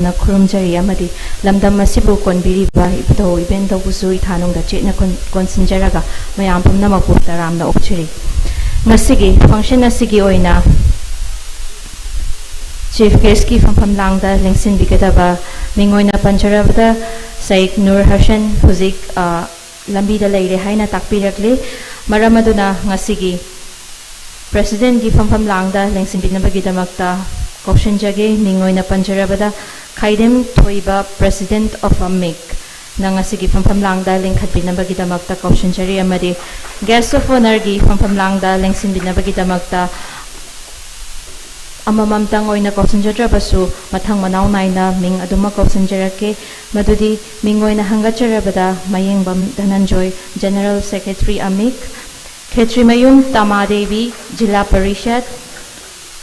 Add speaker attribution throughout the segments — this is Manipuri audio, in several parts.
Speaker 1: na khurumjari amadi lamdam masibu konbiriba ibdo event busu ithanongda chena konsinjaraga mayam pumna mapu taramna okchiri ngasigi function asigi oina chief guest ki fampham langda lengsin bikadaba mingoina panjarabda Saik Nur Hassan huzik lambi da leire haina takpirakle maramaduna ngasigi president gi fampham langda lengsin binabagi damakta option jage mingoina panjarabada Kaidem Toiba President of AMIC Nangasigi from Langda Link had been Nabagita Makta Option Jari Amadi Guest of Honor gi from Langda Links in Binabagita Makta Amamam Tangoina Option Jarabasu Matang Manau Naina Ming Aduma Option Jarake Madudi Mingoina Hangajarabada Maying Bam Dananjoy General Secretary AMIC Ketri Mayum Tamadevi Jila Parishad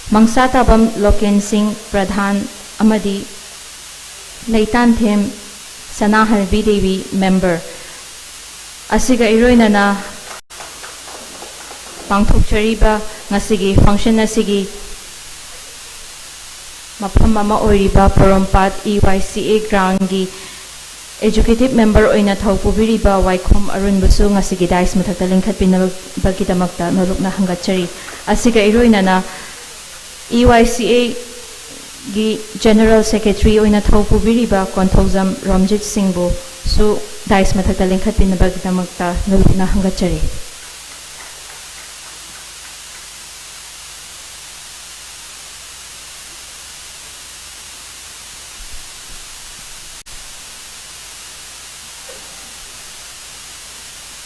Speaker 1: Mangsata Bam Loken Singh Pradhan Amadi Leitan Them Sanahalvi Devi member Asiga Iroina na Pangthokchariba ngasigi function asigi mafam ama oiriba porompat EYCA ground gi executive member oina thopubiriba waikhom arun busu ngasigi dais mathakta lingkhat pinabagidamakta nolokna hangatchari asiga iroina na EYCA gi General Secretary oina thopubiriba Konthojam Romjit Singh su dais mathakta lingkhat pinabagidamakta nolokna hangatchari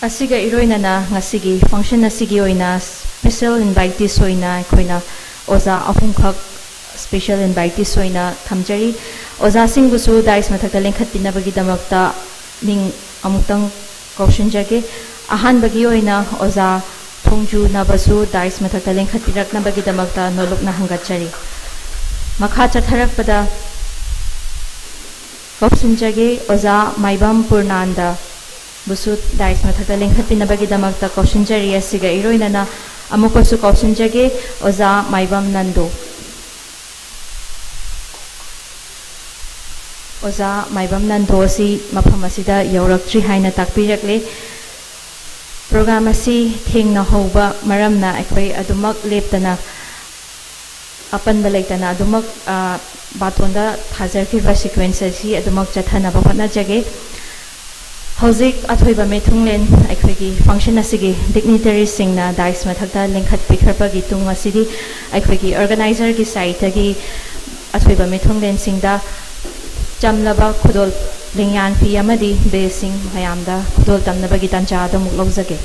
Speaker 1: Asiga iroina na ngasigi function asigi oina special invitees oina koina oza ahumkhak special invitees oina thamjari oza singbusu dais mathakta lengkhat pinabagi damakta ming amutang caution jage ahan bagi oina oza thongju nabasu dais mathakta lengkhat pirakna bagi damakta nolokna hangatchari makha chatharakpada caution jage oza maibam purnanda Busut dais mathakta lengkhat pinabagi damakta caution jari asiga iroina na amukosu caution jage oza maibam nando oza maibam nando si mafam asida yauraktri haina takpirakle program asi thengna hoba maramna aikhoi adumak leptana apan balaitana adumak batonda thajarkiba sequence asi adumak chathana bapatna jage Hojik athoiba methunglen aikhoi function asigi dignitary singna dais mathakta lengkhat pikharpagi tung asidi aikhoi organizer gi site gi athoiba methunglen singda chamlaba khudol lingyan pi amadi be sing mayamda khudol tamnabagi tancha da muk lawjage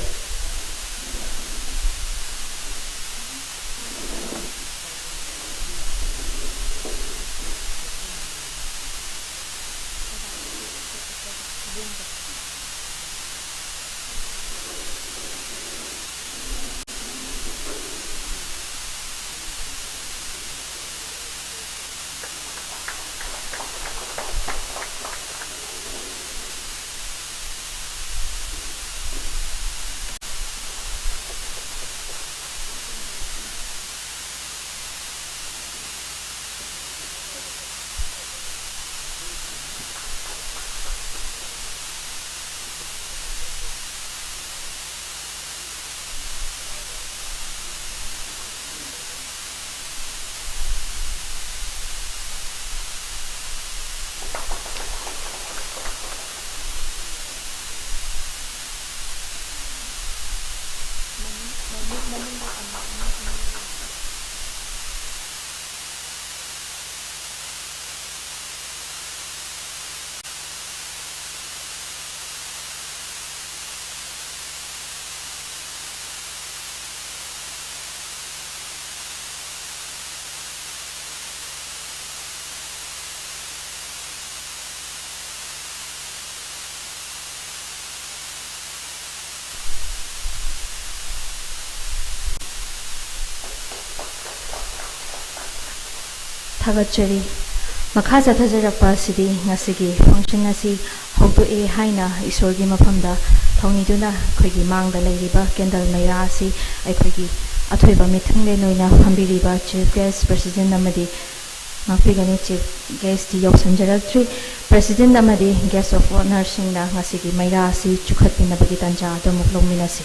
Speaker 1: Thagachari makha chathajarakpa sidi ngasigi function asi haudoe haina isorgi mafamda thongniduna khoigi mangda leiriba candle maya asi aikhoigi athoiba mithungle noina phambiriba chief guest president amadi ngakpigani chief guest di yausanjarakri president amadi guest of honor singna ngasigi maira asi chukhatpinabagi tanja adamuk longminasi.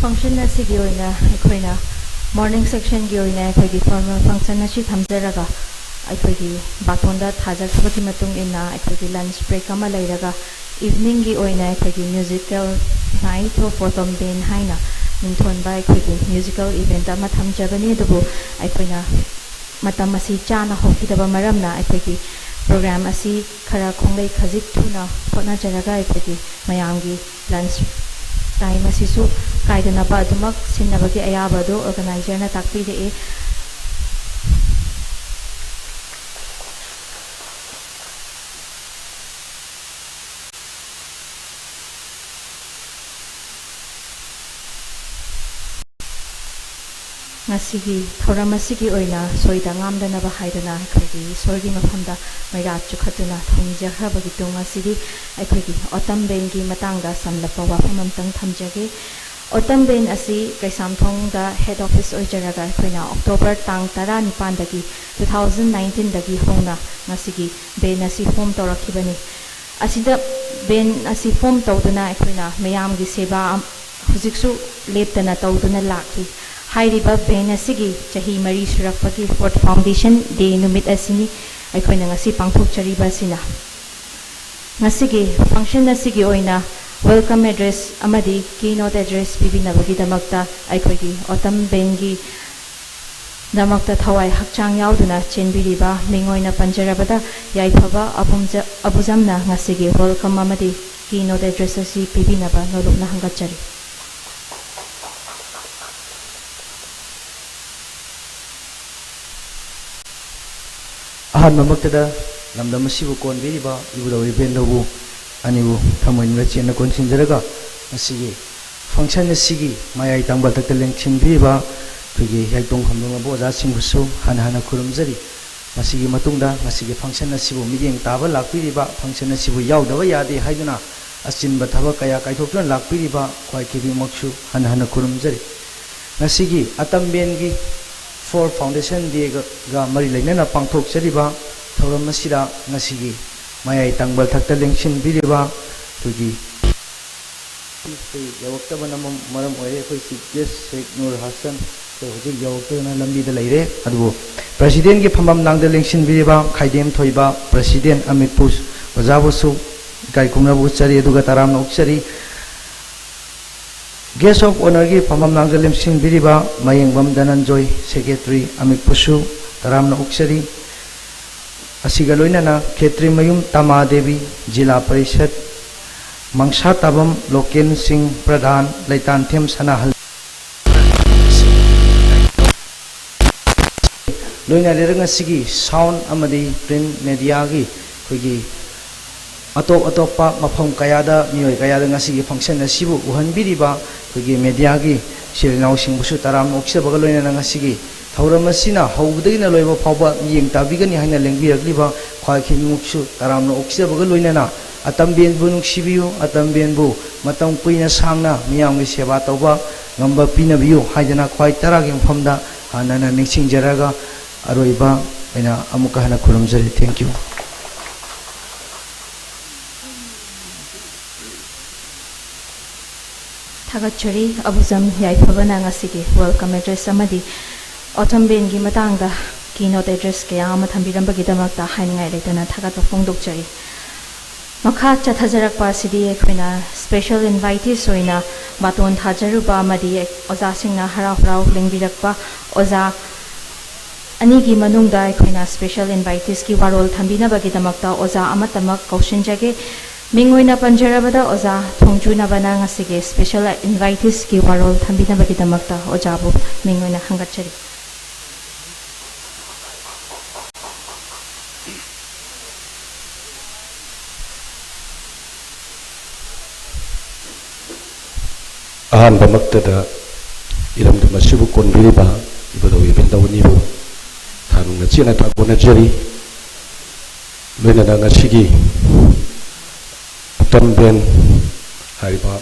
Speaker 1: Function na sige oina akoy na morning section gi oina akoy gi formal function na si thamjaraga akoy gi batonda thajak sabaki matung ina akoy gi lunch break ama lairaga evening gi oina akoy gi musical night or photom ben haina ninthon ba akoy gi musical event ama thamjabani dubu akoy na matam asi chana hokidaba maramna akoy gi program asi khara khonglei khajik thuna hotna jaraga akoy gi mayam gi lunch time asisu kaidana ba adumak sinnabagi ayaba do organizer na takpide e ngasigi thoramasigi oina soida ngamdana ba haidana akhigi sorgi mafamda maira chukhatuna thongja khabagi tunga sidi akhigi autumn ben gi matangda samlapa wafam amtang thamjage autumn ben asi kaisamthongda head office oijaraga akhina october tang 19 dagi 2019 dagi hongna ngasigi ben asi form torakhibani asida ben asi form tawduna akhina mayam gi seba hujiksu leptana tawduna lakhi hairiba ben asigi chahi mari surakpagi fort foundation day numit asini aikoina ngasi pangthokchariba sina ngasigi function asigi oina welcome address amadi keynote address bibinabagi damakta aikoigi autumn bengi damakta thawai hakchang yauduna chenbiriba mingoina panjarabada yaifaba abuzamna ngasigi welcome amadi keynote address asi bibinaba nolokna hangachari
Speaker 2: ahan mamaktada lamda masibu kon beriba ibuda wibenobu anibu thamoin rachena kon sinjaraga asigi function asigi mayai tangbal takta lengchin beriba pigi yaitong khamdonga boja singbusu hana khurumjari masigi matungda masigi function asibu mideng taba lakpiriba function asibu yaudaba yade haiduna asinba thaba kaya kaithokna lakpiriba khwai kibi maksu hana khurumjari masigi atambengi for foundation day ga mari lainana pangthok chariba thoram masira ngasigi mayai tangbal thakta lengsin biriba tugi yawakta banam maram oire koi chief Sheikh Nur Hassan to hojik yawakta na lambi da laire adu president gi phamam nangda lengsin biriba khaidem thoiba president MANIPUR ojabusu kai kumna bu chari aduga taram na ukchari guest of honor gi phamam nangda lengsin biriba mayengbam dananjoy secretary MANIPUR taram na ukchari asiga loinana khetri mayum tama devi jila parishad mangsa tabam loken singh pradhan laitan them sanahal loina leranga sigi sound amadi print media gi khogi atop pa mafam kayada mioi kayada ngasigi function asibu uhanbiriba khogi media gi ꯁꯤꯔꯤꯅꯥꯎꯁꯤꯡꯕꯨꯁꯨ ꯇꯔꯥꯝꯅ ꯑꯣꯛꯆꯕꯒ ꯂꯣꯏꯅꯅ ꯉꯁꯤꯒꯤ ꯊꯧꯔꯝ ꯑꯁꯤꯅ ꯍꯧꯕꯗꯒꯤꯅ ꯂꯣꯏꯕ ꯐꯥꯎꯕ ꯃꯤꯠꯌꯦꯡ ꯇꯥꯕꯤꯒꯅꯤ ꯍꯥꯏꯅ ꯂꯦꯡꯕꯤꯔꯛꯂꯤꯕ ꯈ꯭ꯋꯥꯏꯈꯤꯃꯨꯛꯁꯨ ꯇꯔꯥꯝꯅ ꯑꯣꯛꯆꯕꯒ ꯂꯣꯏꯅꯅ ꯑꯇꯝꯕꯦꯟꯕꯨ ꯅꯨꯡꯁꯤꯕꯤꯌꯨ, ꯑꯇꯝꯕꯦꯟꯕꯨ ꯃꯇꯝ ꯀꯨꯏꯅ ꯁꯥꯡꯅ ꯃꯤꯌꯥꯝꯒꯤ ꯁꯦꯕꯥ ꯇꯧꯕ ꯉꯝꯕ ꯄꯤꯅꯕꯤꯌꯨ ꯍꯥꯏꯗꯅ ꯈ꯭ꯋꯥꯏ ꯇꯔꯥꯒꯤ ꯃꯐꯝꯗ ꯍꯥꯟꯅꯅ ꯅꯤꯡꯁꯤꯡꯖꯔꯒ ꯑꯔꯣꯏꯕ ꯑꯩꯅ ꯑꯃꯨꯛꯀ ꯍꯟꯅ ꯈꯨꯔꯨꯝꯖꯔꯤ. Thank you.
Speaker 1: Thagachari Abuzam Yaifabana ngasigi welcome address amadi Autumn gi matangda keynote address kaya ama thambirambagidamagta hainingai leitana thagatwa phongdokchari. Makha chathajarakpa asidi ekhoina special invitees oina baton thajaruba amadi oza singna harau lengbirakpa oza anigi manungda ekhoina special invitees ki warol thambinabagidamagta oza amatamak kaushinjage Mingoina Panjarabada Oza Thongjuna Banang Sige special invitees ki warol thambina bagidamakta ojabu mingoina hangachari.
Speaker 3: Ahan bamaktada iram de masibu konbiriba ibado ibenda unibu thanung na china ta gona jeri loina na ngasigi Tamben hariba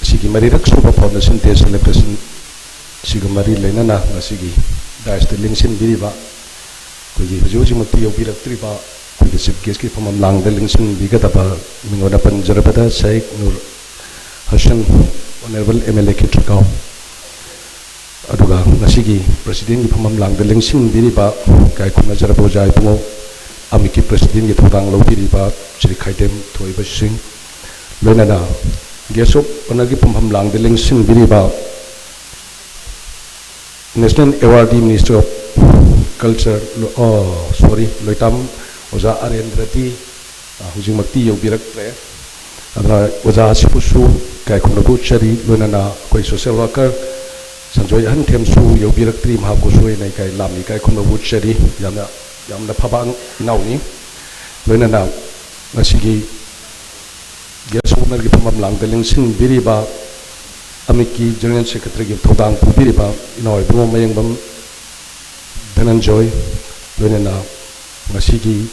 Speaker 3: sigi mari raksuba foundation day celebration sigi mari lenana ngasigi dais de lingsin biriba kogi hujuji mutti yobirak triba kogi chief guest ki phamam lang de lingsin bigadaba mingona panjarabada Sheikh Nur Hassan honorable MLA ki trikau aduga ngasigi president ki phamam lang de lingsin biriba kai khuna jarabo jai pungo amiki president ki thotang lo biriba Shri Khaidem Thoiba Singh Loinana Gesop Onagi Pumham Lang the Lingsin Biriba National Awardee Minister of Culture Loitam Oza Arendrati Hujimakti Yobirak Oza Sipusu Kai Kunabu Chari Loinana Koi social worker Sanjoy Hantem Su Yobirak Tri Mahakusu Kai Lami Kai Kunabu Chari Yamna Pabang Nauni Loinana Nasigi Gesopner ki phamam lang de lingsin biriba amiki general secretary ki thodang pu biriba inoi bungo mayengbam Dhananjoy loinena ngasigi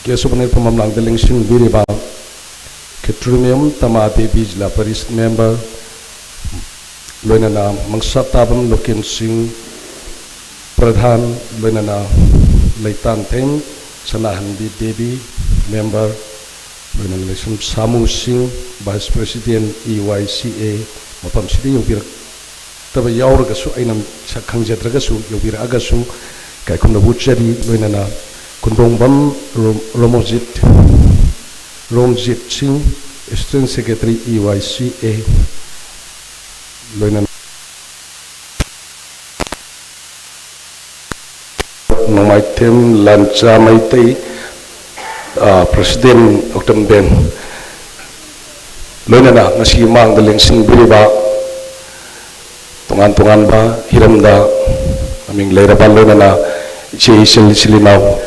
Speaker 3: Gesopner phamam lang de lingsin biriba Ketrumem Tama Devi Jila Paris member loinena Mangsatabam Loken Singh Pradhan loinena Leitan Them Sanahanbi Devi member Samu Singh, Vice President EYCA, Mapam City Yobir Taba Yauragasu, Ainam Sakang Jedragasu, Yobir Agasu, Kaikunda Butcheri, Loinana, Kundombam Romjit Singh, Assistant Secretary EYCA, Loinana Nomaitem Lancha Maitei. President Dr. Ben Loinana ngasi mang the lengsing biriba tungan ba hiramda aming leira ba loinana silinaw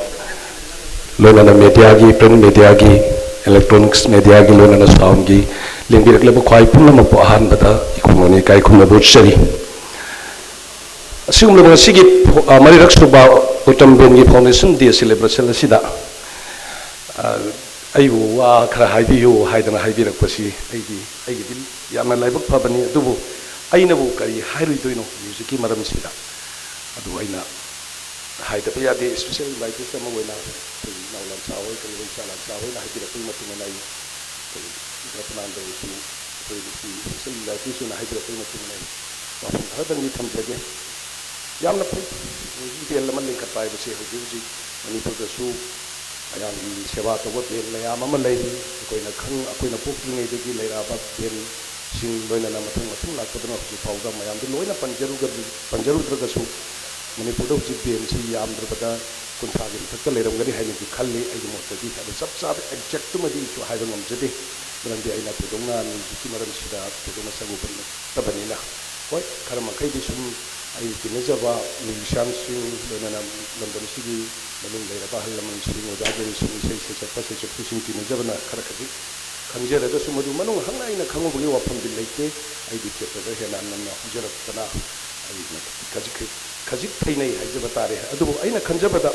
Speaker 3: loinana media gi print media gi electronics media gi loinana sound gi lingbirak lebo khwai punna mo ahan bada ikumoni kai khumna butchari sigum lo ngasi mari raksuba Dr. Ben gi foundation day celebration sida ayu wa khara haibiyu haidana haibirakpasi aigi yamna laibak phabani adubu ainabu kari hairuidoino music ki maram sida adu aina haidaba yade special invitees ama wena naulan chawai kalwai chala chawai haibirakpui matuna nai ratnando su special invitees na haibirakpui matuna nai wapun hadan ni thamjage yamna phai music bel laman lengkat pai base huji Manipur da su ayam di sewa tawat ben layam ama lay akoina khang akoina pokringai degi lairaba ben sing loina na mathang lakpadana hu phauda mayam de loina panjaru draga su Manipur da hu ben si yam drabada kunthra gi thakka leiram gari haini ki khalli ai motta gi adu sab sab exact madi su haiba ngam jade brandi aina tudonga ni ki maram sida tudonga sabu ban tabanina hoi karma kai di sum ai kinajaba ni shan sing loina na london sigi Namun daerah bahal laman sering wajah dari sini saya cepat saya cepat sini tidak jauh nak kerja खंजरगसु मधु मनुंग हंगाइना खंगबुगी वाफमदि लेते आइदि चेप्टर हेना नन्ना हंजरक्तना आइना खजिक थैनै हाइजब तारे अदुबु आइना खंजबदा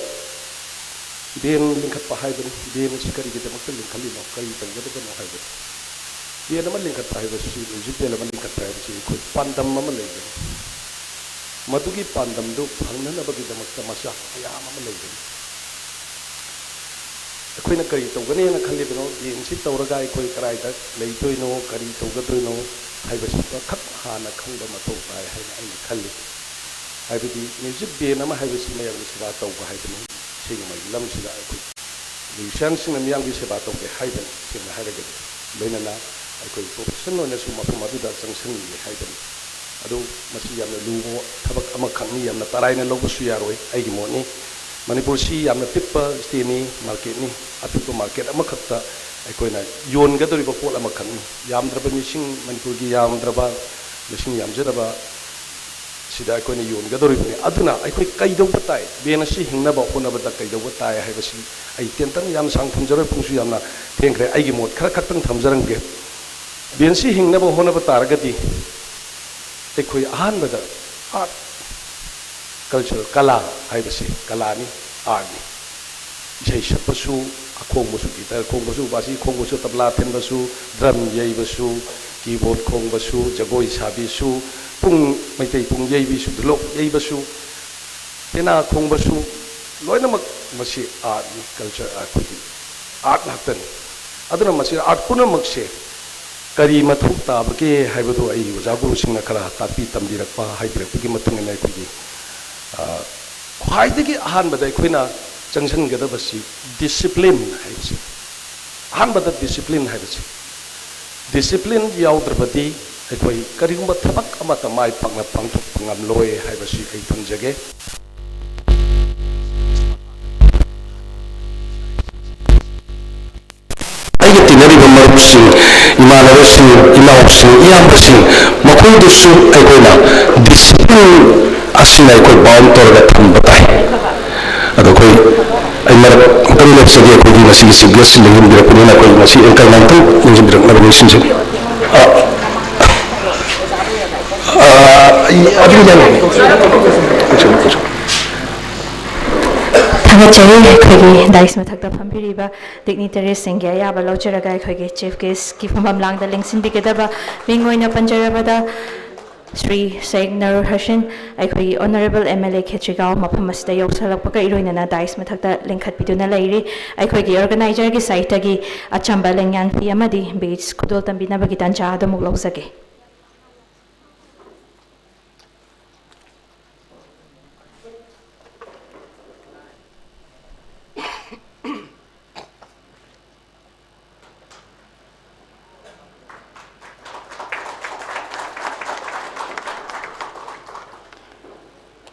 Speaker 3: बेन लिंखत पाहाइबन बेन सिकरी के दमक लिंखलिनो कई तंगदबनो हाइबन बेन अमा लिंखत पाहाइबसु म्यूजिक बेन अमा लिंखत पाहाइबसु कोइ पांदम अमा लेगन मधुगी पांदम दु फंगनबगी दमक मसा याम अमा लेगन अखोइना करी तौगनेना खलिबनो बेन सि तौरगा अखोइ कराइदा लेइतोइनो करी तौगदोइनो हाइबसु खत हाना खंग मथौ ताय हाइना आइना खल्ली हाइबदि म्यूजिक बेन अमा हाइबसि मयाम सेवा तौगा हाइबनो सिगमाइ लमसिदा अखोइ म्यूजिशियनसिंग मियांगी सेवा तौगे हाइबन सिंग हाइरगदि लोइनना अखोइ प्रोफेशनल ओइनसु मफम अदुदा जंगसननि हाइबन अदु मसि यामना लुबो थबक अमा खंगनि यामना तराइना लौबसु यारोइ आइगि मोनि मणिपुर से पिप स्टेनी मार्केट नि अपिप मार्केट खत्ता अखोना योनगदरीब पोट खंगी यामद्रब मिसिंग मणिपुर की यामद्रब मिसिंग यामजरब सिदा अखोना योनगदरीबने अदुना अखोई कईदौब ताई बेन असि हिंगनब होनबद कईदौब ताई हाइबसि आई तेंतंग याम सांग थमजर पुंसु यामना थेंख्रे आइगी मोट खरा खत्तंग थमजरंगे बेन सि हिंगनब होनब तारगदि अखोई अहानबद आर्ट कल्चर कला हाइबसे कलानी आर्टनी इसे सपसु अखोंबसु गिटार खोंबसु बासी खोंबसु तबला थेंबसु ड्रम यैबसु कीबोर्ड खोंबसु जगोई साबिसु पुंग मैतै पुंग यैबिसु दुलोक यैबसु पेना खोंबसु लोइनमक मसी आर्टनी कल्चर आर्टनी आर्ट नाक्तन अदुना मसी आर्ट पुनमकसे करी मथौ ताबके हाइबदो आई ओजा गुरुसिंगना खरा तापी तमदिरकपा हाइब्रेकपगी मतुंगना अखोगी ख्वाइदगी अहानबद अखोइना चंगसनगदबसि डिसिप्लिन हाइबसि अहानबद डिसिप्लिन हाइबसि डिसिप्लिन याउद्रबदि अखोइ करिगुंबा थबक अमत माइ पांगना पांथोक पंगमलोय हाइबसि अइ थमजगे आइगे तिनरिबा मरुपसिंग इमानबसिंग इनाउसिंग इयामबसिंग मखोइदुसु अखोइना डिसिप्लिन असिना अखोइ बाउंड तौरगा थम्बा ताई अदो अखोइ आई मरक तम लेप्सगे अखोइगी मसिगी सिगेस लिंगिरपनिना अखोइ मसि एंकल नांतु लिंगिरकनबा निसिंसे अभी जाने
Speaker 1: थागतचरी अखोइगी दाइस मथक्ता फंबिरिबा डिग्निटरीसिंग अयाबा लौजरगा अखोइगी चीफ गेस्ट की फमम लांगदा लिंगसिनबिगदबा मिंगोइना पंजरबदा श्री शेख नरूर हसन अखोई ऑनरेबल MLA खेत्रिगांव मफम असदा यौसलपका इरोइनना दाइस मथक्ता लिंखतपिदुना लैरि अखोइगी ऑर्गेनाइजर की साइटगी अचंबा लेंयान फी अमदी बेच खुदोल तंबिनबगी तंजा अदमुक लौजगे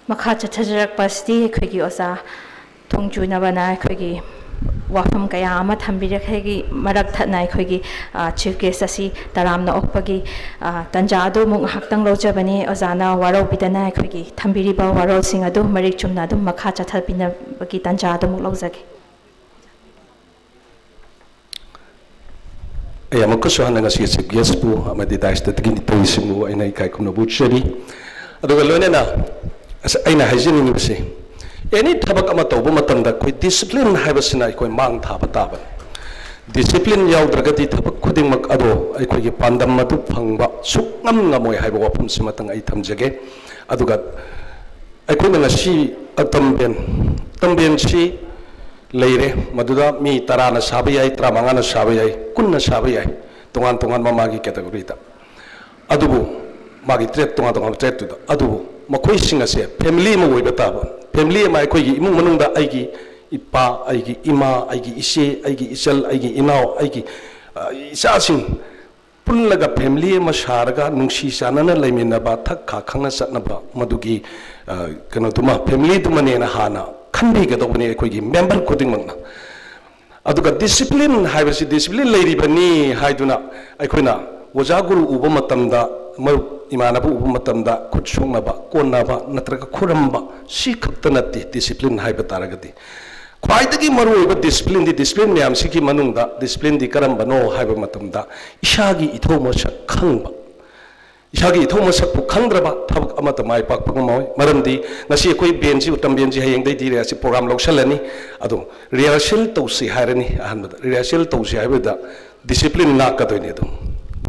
Speaker 1: मखा चथजरकपस्ति अखोइगी ओजा थोंजुनबना अखोइगी वाफम कया अमा थंबिरखैगी मरक थना अखोइगी चीफ गेस्ट असि तरामना ओकपगी तंजादो मुक हक्तंग लौजबनी ओजाना वारोबिदना अखोइगी थंबिरिबा वारोलसिंग अदु मरिक चुमना अदु मखा चथपिनबगी तंजादो मुक लौजगे
Speaker 3: अमकुसु हनगसी चीफ गेस्ट पु अमदि दाइस तगिनि तोइसिमु आइना इकाइ कुमनबु चरी अदुगा लोइनेना अना हाइजनिबसे एनी थबक अमा तौब मतंदा कोई डिसिप्लिन हाइबसिना कोई मांग थाबा ताबन डिसिप्लिन याउद्रगति थबक खुदिंगमक अदो अखोइगी पांदम मदु फंगबा सुक्नम ngमोय हाइबा वाफम सिमतंग आई थमजगे अदुगा अखोइना ngasi तंबेन सी लेरे मदुदा मी 10 ना साबा याय 35 ना साबा याय 10 ना साबा याय तोंगान तोंगान मागी कैटेगरी ता अदुबु मागी ट्रेड तोंगान तोंगान ट्रेड तुदा अदुबु मखोई सिंगसे फैमिली में वोइबा ताबा फैमिली में अखोइगी इमुंग मनुंगदा आइगी इपा आइगी इमा आइगी इसे आइगी इचल आइगी इनाव आइगी इचासिंग पुल्लगा फैमिली में सारगा नुंसी चानना लैमिनबा थक खा खंगना चतनबा मदुगी कनोतुमा फैमिली तुमनेना हाना खनबिगदौबने अखोइगी मेंबर खुदिंगमना अदुगा डिसिप्लिन हाइबसि डिसिप्लिन लैरिबनी हाइदुना अखोइना ओजा गुरु उबा मतमदा मरुप इमानबु उबा मतमदा खुद सोंगनबा कोननबा नत्रगा खुरमबा सी खक्त नत्ते डिसिप्लिन हाइबा तारगदि ख्वाइदगी मरुओइबा डिसिप्लिन मैम सिकी मनुंगदा डिसिप्लिन दी करंबनो हाइबा मतमदा इशागी इथौ मसक खंगबा इशागी इथौ मसक पु खंगद्रबा थबक अमत माय पाक पगमोय मरमदी नसी कोई बेंजी उतम बेंजी हयंग दे दिरे असि प्रोग्राम लौसलनी अदो रिहर्सल तौसी हायरनी अहनबदा रिहर्सल तौसी हायबदा डिसिप्लिन ना कदोइने दो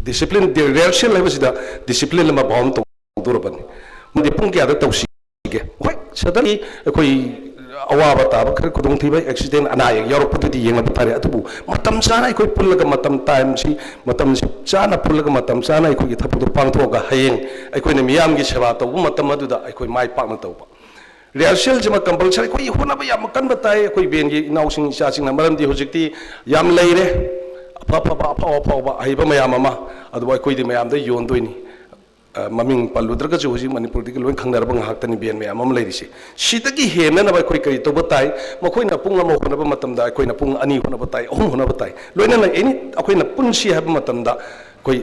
Speaker 3: डिसिप्लिन रिहर्सल हायबसिदा डिसिप्लिन लमा बाउम तौदुरबनी मदि पुंग क्या दा तौसी गे होय सदनी कोई अवाब ताब खर खुदुंग थीबा एक्सीडेंट अनाय यौरपदि येंग फारे अतबु मतम चाना कोई पुल्लग मतम टाइम सी मतम चाना पुल्लग मतम चाना कोई थपदु पांगथोगा हयेंग अखोइना मियाम गी सेवा तब मतम अदुदा अखोइ माय पाकना तौबा रिहर्सल जमा कंपलसरी कोई होना याम कन बताए कोई बेन गी इनाउसिंग इचासिंग मरमदि हुजिकति याम लेरे अफा फबा अफा अफा अहिबा मयाम अमा अदु अखोइदि मयाम द योंदोइनी ममिंग पल्लुद्रगजु हुजी मणिपुर दी लोय खंगनरब ngahaktani ben me amam leirisi sidagi hena na koi kari to batai makoina pung ama honaba matamda koina pung ani honaba tai ohum honaba tai loina na eni akoina punsi hab matamda koi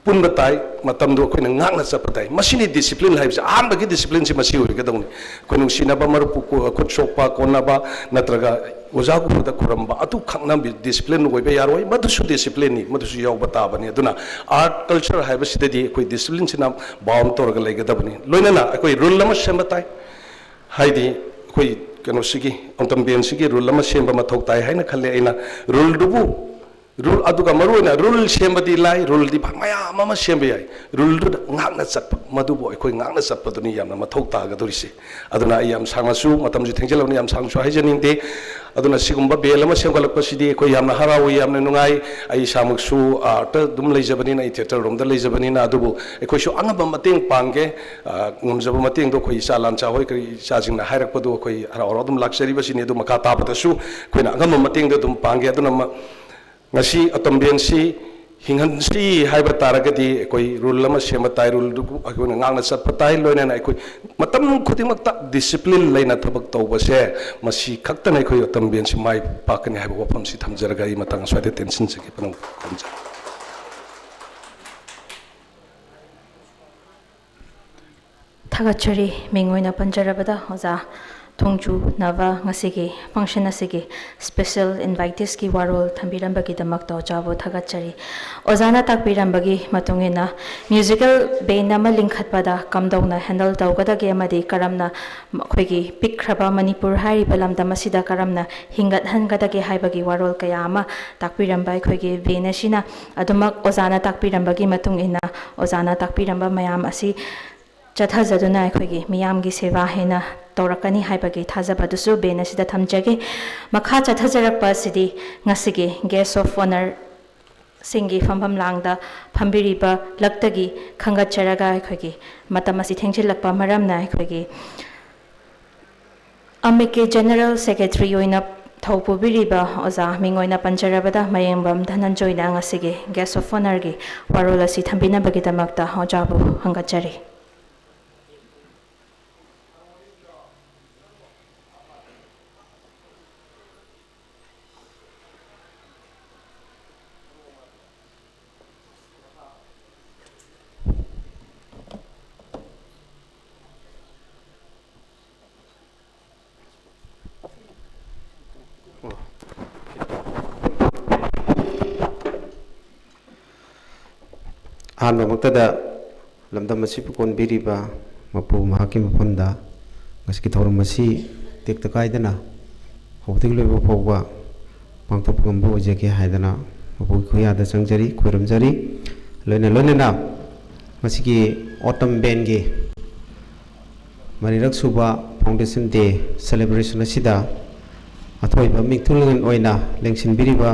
Speaker 3: pun batai matamdo koina ngakna chapatai masini discipline haibsa ambagi discipline si masi oi gadawni koinu sinaba marupu ko chokpa konaba natraga oja ku da kuramba atu khangna discipline oi be yaroi madusu discipline ni madusu yaw batabani aduna art culture haibsi di koi discipline sina baum torga legadabani loina na koi rule lama sembatai haidi koi kano sigi ontam ben sigi rule lama semba mathok tai haina khalle aina rule dubu rule aduga maruina rule sembadi lai rule di maya mama sembe yai rule du ngakna chat madubo koi ngakna chat paduni yamna mathok ta ga dorisi aduna yam sangasu matam ju thengjelawni yam sangsu haijaning de aduna sigumba belama semgalakpa sidi koi yamna harawi yamna nungai ai samuksu art dum leijabani na theater room da leijabani na adubu koi su angaba mateng pangge ngumjaba mateng do koi salan cha hoi kri sajing na hairak padu koi haraw dum luxury basini du maka ta padasu koi na angaba mateng do dum pangge aduna ngasi atomben si hingan si haiba taragadi koi rule lama sema tai rule du akoi ngangna sat patai loina na koi matam khuding makta discipline leina thabak tawba se masi khakta na koi atomben si mai pakani haiba wafam si thamjaraga I matang swade tension se ki panang konja
Speaker 1: Thagachari mingoina panjarabada oza Tongju Nava Ngasigi function asigi special invitees ki warol thambirambagi damak to jabo thagachari ozana takbirambagi matungena musical band ama linkhatpada kamdawna handle tawgada ge amadi karamna khoigi pikraba manipur hari balam damasida karamna hingat hangada ge haibagi warol kaya ama takbirambai khoigi band asina adumak ozana takbirambagi matungena ozana takbiramba mayam asi chathajaduna khoigi miyamgi seva hena Torakani haibagi thajabadussu bena sida thamjage makha chathajarakpa sidi ngasigi guest of honor singi fampham langda phambiriba laktagi khangacharaga khoigi matamasi thengchilakpa maramna khoigi amike general secretary oina thopubiriba oza mingoina panjarabada mayembam dhananjoina ngasigi guest of honor gi warolasi thambina bagi damakta hojabu hangachari
Speaker 4: Hano magtada lamdam masi pukon biriba mapu mahaki mapunda ngaski thawram masi tekta kaidana hawtik loiba phawba pangthop gambo jeke haidana mapu khuyada changjari khoiramjari loina masiki autumn band ge marirak suba foundation day celebration asida athoiba mingthulgan oina lengsin biriba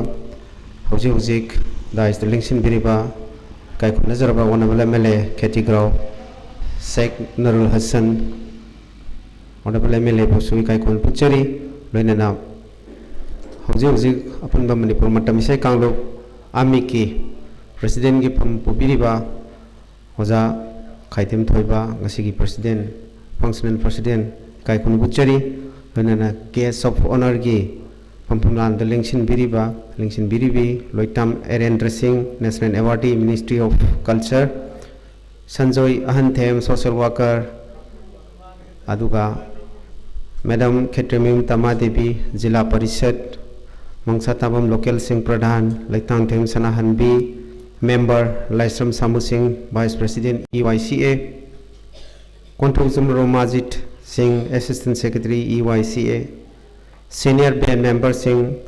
Speaker 4: hojik dais the lengsin biriba kai nazarba honorable MLA Ketigrau Sheikh Nurul Hassan honorable MLA Bosui kai kon puchari loina na hojik apun ba Manipur matam sai kanglo ami ki president gi pam pubiriba hoja khaitem thoiba ngasi gi president functional president kai kon puchari loina na guest of honor gi Pampamlan the Lingsin Biribi, Loitam Eren Dressing, National Awardee, Ministry of Culture, Sanjoy Ahanthem, Social Worker, Aduga, Madam Khetremim Tama Devi, Zila Parishad, Mangsatabam Local Singh Pradhan, Laitang Them Sanahanbi, Member Laisram Samu Singh, Vice President EYCA, Kontuzum Romajit Singh, Assistant Secretary EYCA, Senior Band Member Singh,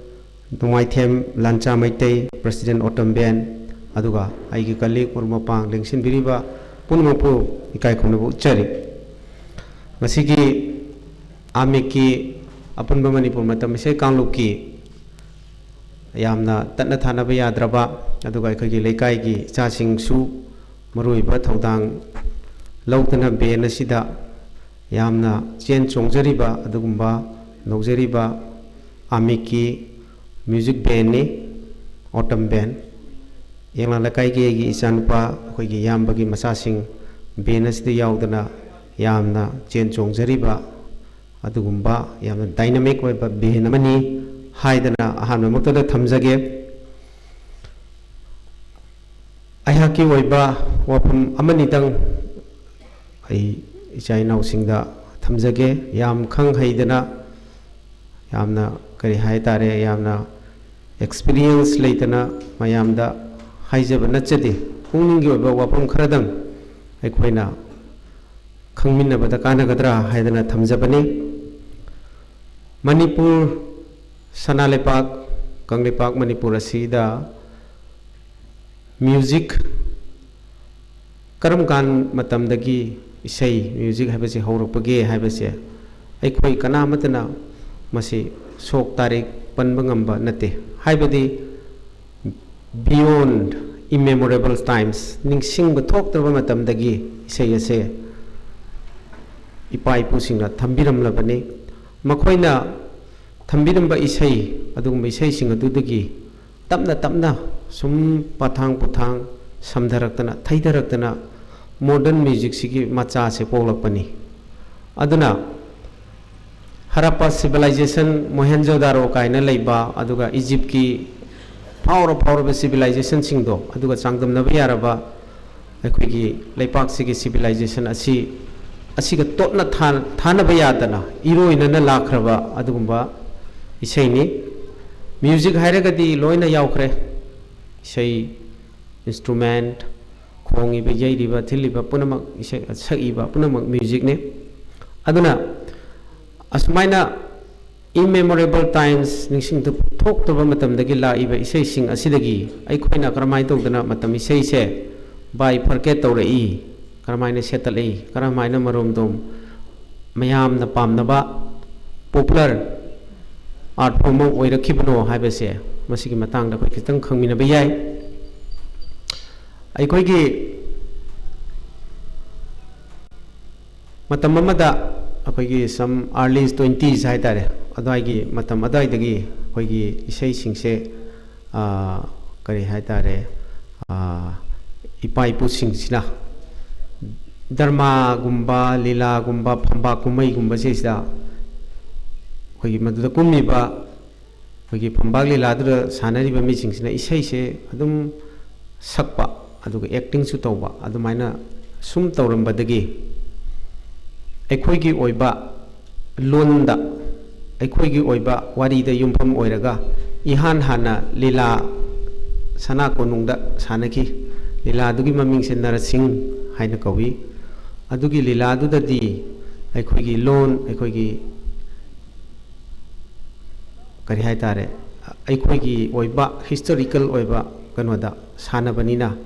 Speaker 4: Dumaithem Lancha Maitei, President Autumn Band, Aduga, Aiki Kalik Urmapang, Lingshin Biriba, Punmapu, Ikai Kunabu Chari. Masiki Amiki upon Manipur Matamase Kanluki Yamna Tana Tanabaya Draba, Adugaiki Lekaigi, Chasing Su, Marui Batodang, Lautana Benasida, Yamna, Chen Chongzeriba, Adugumba, Nozeriba, Amiki, Music Beni, Autumn Band, Yamla Lakaigi, Isanpa, Kogi Yambagi Masasing, Benas the Yaudana, Yamna, Chen Chongzeriba, Adugumba, Yamna dynamic way, but Benamani. Haidana Ahana Motoda Tamzage Ayaki Waiba Wapum Amanitang I China Singda Tamzage Yam Kang Haidana Yamna Kari Haitare Yamna experience latana Mayamda Haijab Nachadi Puningi Wapum Karadang Equina Kangmina Batakana Gadra Haidana Tamzabani Manipur Sanalepak, Kanglepak, Manipur Asida Music Karamkan Matamdagi Isai Music Habasi Horapage Habasi Equi Kana Matana Masi Sok Tarik Panbangamba Nate Habadi beyond immemorable times Ningsing but talk to Matamdagi Isay Ipai Pusina Tambiram Labani Makoina Tambiramba Isai, Adum Isai sing a dudagi, Tamna, some Patang Putang, some Daraktana, Taidaraktana, modern music sigi Macha Sepolapani. Aduna Harappa civilization, Mohenjo Daro Kaina Laiba, Aduga Egypt ki power of civilization singdo, Aduga Sangdam Naviaraba, Equigi, Laipak Sigi civilization, Asiga Totna Tanabayatana, Iro in a Lakrava, Adumba. Isai music Haragadi Loina Yaukre Isai instrument Kongi Bejay Riva Tiliba Punamak Sagiba Punamak music ne Aduna Asmaina immemorable times Ningsing to talk to Matam the Gila Iba Isai sing Asidagi Aikoina Karamaito Dana Matam Isai se by Parketo E Karamina Settle E Karamina Marum Dom Mayam the Pam Naba popular art form of Oida Kibano Habese, Masiki Matang, the Pakistan Kamina Bayai. I Koigi Matamamada, Akoigi some early 20s Haitare, Adagi, Matamadagi, Koigi, Isai Sing se Kari Haitare, Ipai Pusing Sina Dharma Gumba, Lila Gumba, Pamba Kumai Gumba Sista. We Madu Kumiba, we Pambali Ladra, Sanari meetings in Isai se, Adum Sakpa, Adu acting Sutoba, Adumina Sum Torum Badagi. Equigi Oiba, Lunda, Equigi Oiba, Wadi the Yumpam Oiraga, Ihan Hana, Lila Sanako Nunda, Sanaki, Lila Dugi Mamings and Narasing, Hainakawi, Adugi Lila Duda di, Equigi Loan, Equigi. Kari Haitare, Aikoigi Oiba, historical Oiba, Kanoda, Sana Banina,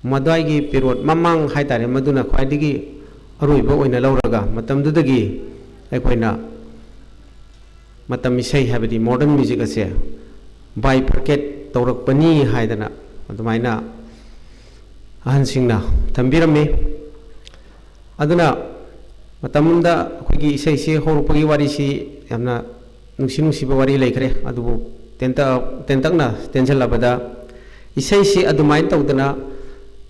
Speaker 4: Madaigi period, Mamang Haitare, Maduna, Quaidigi, Aruibo in a Lauraga, Matam Dudagi, Equina Matamisei have the modern music as a by Parket, Torok Pani Haidana, Madamina Hansingna, Tambirame Aduna Matamunda, Quigi say, Horopagi Warisi, Yamna. Nung Sibawari Lakre, Adu Tentagna, Tensalabada, Isai Adumain Todana,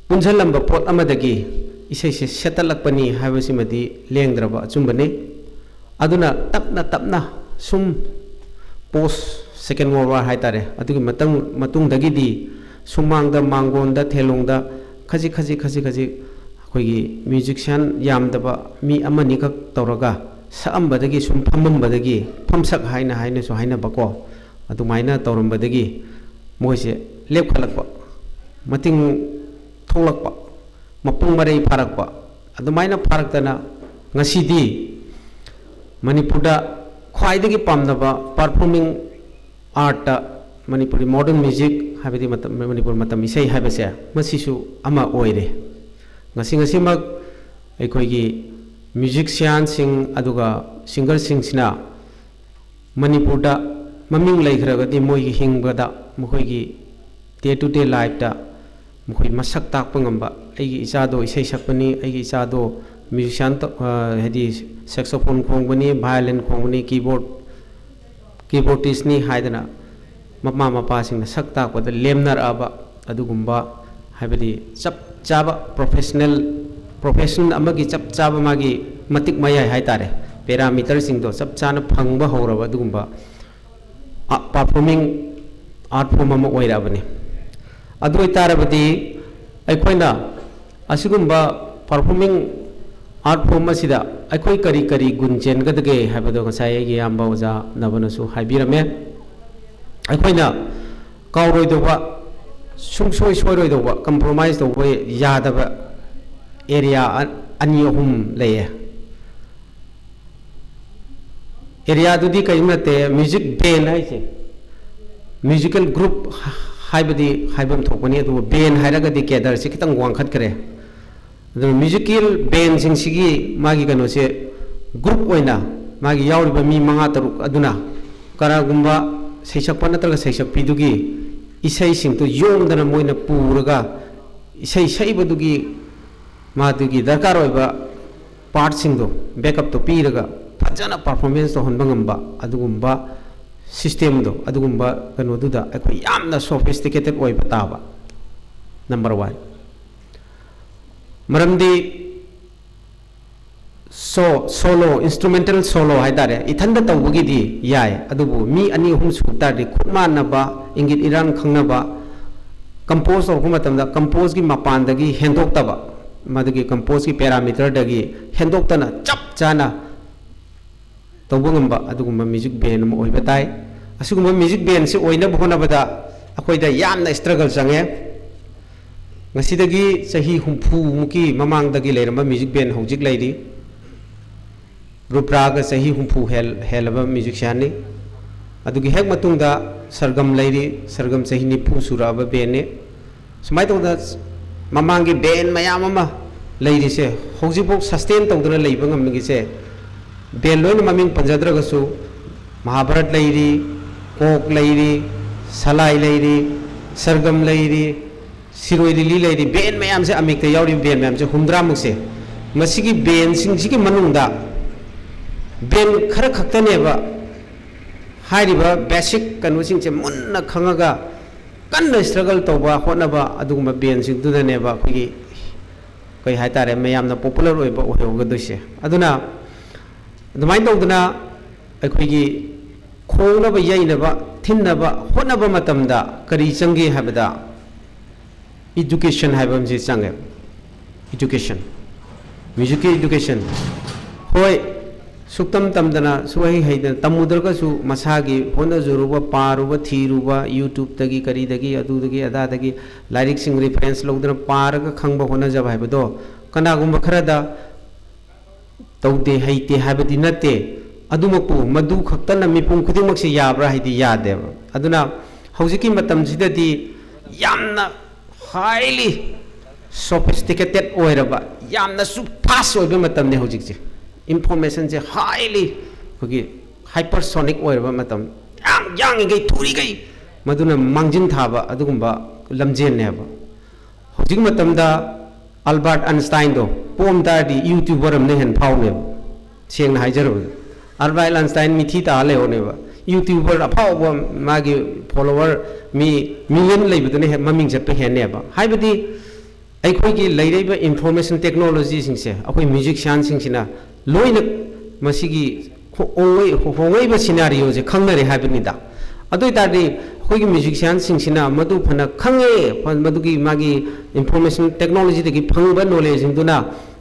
Speaker 4: Punjalamba Port Amadagi, Isai Setalakpani, Havasimadi, Lengrava, Zumbane, Aduna Tapna, Sum Post Second World War Haitare, Adu Matung Dagidi, Sumanga Mangonda, Telonda, Kazi, Koigi musician Yamdaba, Mi Amanika Toraga. sakambadagi sum phamambadagi phamsak haina so haina bako adumaina tawrambadagi moise lepkhalakpa mating tholakpa mapung marai pharakpa adumaina pharaktana ngasidi manipurda khwaidagi pamnaba performing art manipuri modern music habidi manipur matam isai habase masisu ama oire ngasi mak aikoigi musician sing aduga singer sing sina manipurda maming laikhragadi moigi hingbada moigi day to day life da moi masak tak pangamba aigi isado isai sakpani aigi isado musician hedi saxophone khongbani violin khongbani keyboardist ni haidana mama mapa sing sak tak pada lemnar aba adugumba habidi chap chaba professional amagi chap chaba magi matik maya hai tare parameter sing do chap chana phangba horaba adugumba performing art form ama oirabani adu itarabadi aikoina asigumba performing art form asida aikoi kari gunchen gadage habado ngasai gi amba oja nabanasu haibirame aikoina kauroi doba sungsoi soiroi doba compromise doba yadaba area ani ahum leye area dudi kaimate music band haise musical group haibadi haibam thokani adu band hairagadi kedar se kitang wangkhat kare adu musical band sing sigi magi kano se group oina magi yauriba mi manga taruk aduna karagumba seisakpa natraga seisakpi dugi isai sing to yomdana moina puraga isai saibadugi madugi darkar oiba part sing do backup to piraga fajana performance to honbangamba adugumba system do adugumba kano duda akoi yamna sophisticated oiba taba number 1 maramdi solo instrumental solo haidare ithanda tawbugi di yai adubu mi ani hum sutari khutmanaba ingit iran khangnaba compose of matamda compose gi mapandagi hendoktaba madugi compose gi parameter dagi hendoktana chap chana tawbungamba adugumba music band mo oi batai asugumba music band se oina bhona bada akoida yamna struggle change ngasidagi sahi humpu muki mamang dagi leiramba music band hojik leiri rupraga sahi humpu helaba musician ni adugi hek matungda sargam leiri sargam sahi nipu suraba band ne sumai tawda mamangi band mayam ama leiri se hojibok sustain tawdana leiba ngamgi se band loina maming panjadraga su mahabharat leiri kok leiri salai leiri sargam leiri siroi lili leiri band mayam se amikta yauri band mayam se humdra mukse masigi band sing sigi manungda band khara khaktaneba hairiba basic kanu sing che munna khangaga kanna struggle toba honaba aduguma band sing dudaneba khigi kai haitare mayamna popular oiba ohoga doise aduna adumai tawduna akhigi khongnaba yainaba thinnaba honaba matamda kari changi habada education haibam je change education music education hoi suktam tamdana suai haidana tamudarga su masagi hona zuruba paruba thiruba youtube dagi kari dagi adu dagi ada dagi lyric sing reference logdana paraga khangba hona jaba haibado kana gumba kharada tawde haite habadi natte adumaku madu khaktana mipum khudimak se yabra haidi yadeba aduna hojiki matam sidadi yamna highly sophisticated oiraba yamna su fast oiba matam ne hojikje information je highly kogi hypersonic oiraba matam yang gai thuri gai maduna mangjin thaba adugumba lamjen neba hojik matam da albert einstein do pom da di youtuber amne hen phawne seng na haijaru albert einstein mi thi ta le oneba youtuber aphau magi follower mi million leibudune maming jappe heneba haibadi aikoigi leireiba information technology singse akoi musician singsina loina masigi hongoi ba scenario je khangnare haibnida adoi tadi akoigi musician singsina madu phana khange madugi magi information technology degi phangba knowledge singduna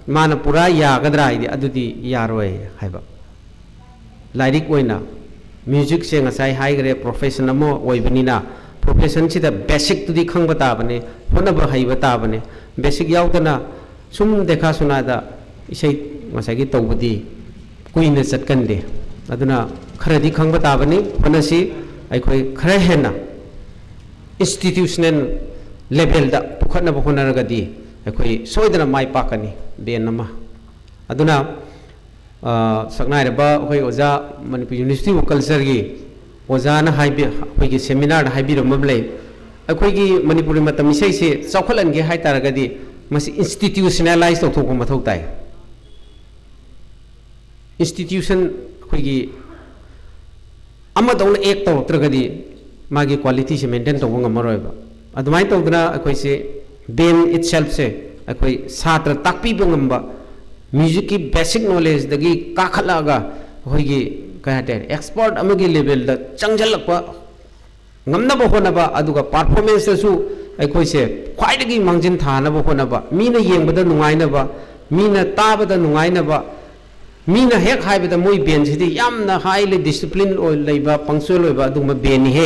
Speaker 4: mana pura ya gadra ide adudi yaroi haiba lyric ओइना म्यूजिक से ngasai haigre profession amo oibnina profession sida basic tudi khangba tabane honaba haiba tabane basic yaudana sum dekha sunada isai ngasai gi tawbudi kuina chatkande aduna kharadi khangba tabane honasi aikoi khara hena institutional level da pukhatna bahonaragadi aikoi soidana mai pakani benama aduna saknairaba khoi oja Manipur University of Culture gi oja na haibi khoi gi seminar da haibi ram blai akhoi gi Manipuri matam isai se chawkhalan ge hai taragadi masi institutionalize to thok mathau tai institution khoi gi ama dawna ek to tragadi magi quality se maintain to ngamaroi ba adumai to dana akhoi se ben itself se akhoi satra takpi ngamba music की basic knowledge दगी काखलागा होगी कहते हैं expert अमगी level द चंगजलकवा ngамना बहोनबा अदुगा performance सु अखोई से ख्वाइदगी मांगजिन थानबा होनबा मीना येंबदा नुंगाइनबा मीना ताबदा नुंगाइनबा मीना हेक हाइबदा मोइ बेन सिदि यामना हाइली डिसिप्लिन ओ लेबा पंक्चुअल ओइबा अदुमा बेन हे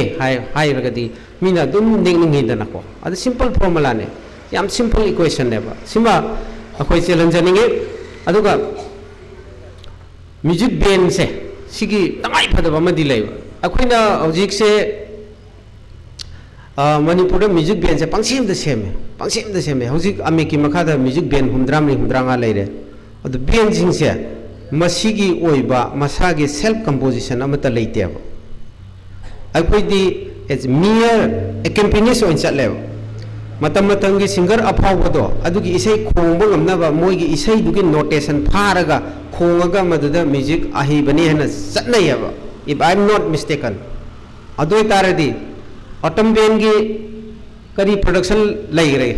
Speaker 4: हाइरगदी मीना दुम नेंगनिंगिदनको अद सिंपल फॉर्मूला ने याम सिंपल इक्वेशन नेबा सिमा अखोई से लंजनिंगे अदुगा म्यूजिक बैंड से सिगी तंगाई फदबा मदि लेबा अखोइना हौजिक से मणिपुर म्यूजिक बैंड से पंगसिम द सेमे हौजिक अमेकी मखादा म्यूजिक बैंड हुंद्रांगा लेरे अदु बैंड सिंग से मसिगी ओइबा मसागी सेल्फ कंपोजिशन अमता लेतेबा अखोइदी एज मियर एक्कम्पनीस ओइन चलेबा मतम मतंगी सिंगर अफावदो अदुगी इसै खोंबो ngamnaba मोइगी इसै दुगी नोटेशन फारगा खोंगा मदुदा म्यूजिक अहिबनी हना चटनैयबा if I am not mistaken अदोय तारदी ऑटम बेंगी करी प्रोडक्शन लैगरे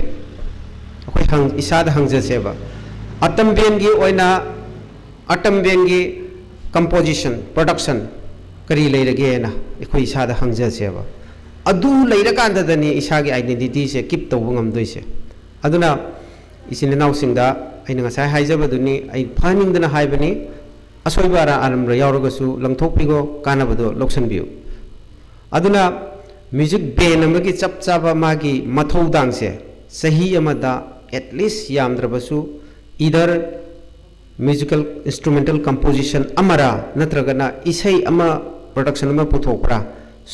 Speaker 4: अखोय हंग इसाद हंगजसेबा ऑटम बेंगी ओइना ऑटम बेंगी कंपोजिशन प्रोडक्शन करी लैरगेना अखोय इसाद हंगजसेबा अदु लैरकांदनी इसागी आइडेंटिटी से कीप तौब ngamdoise aduna isine nausingda aina ngasai haijabaduni ai phaningdana haibani asoibara aramra yauragasu langthokpigo kanabado loksanbiu aduna music band amagi chapchaba magi mathoudang se sahi amada at least yamdrabasu either musical instrumental composition amara natragana isai ama production ama puthokra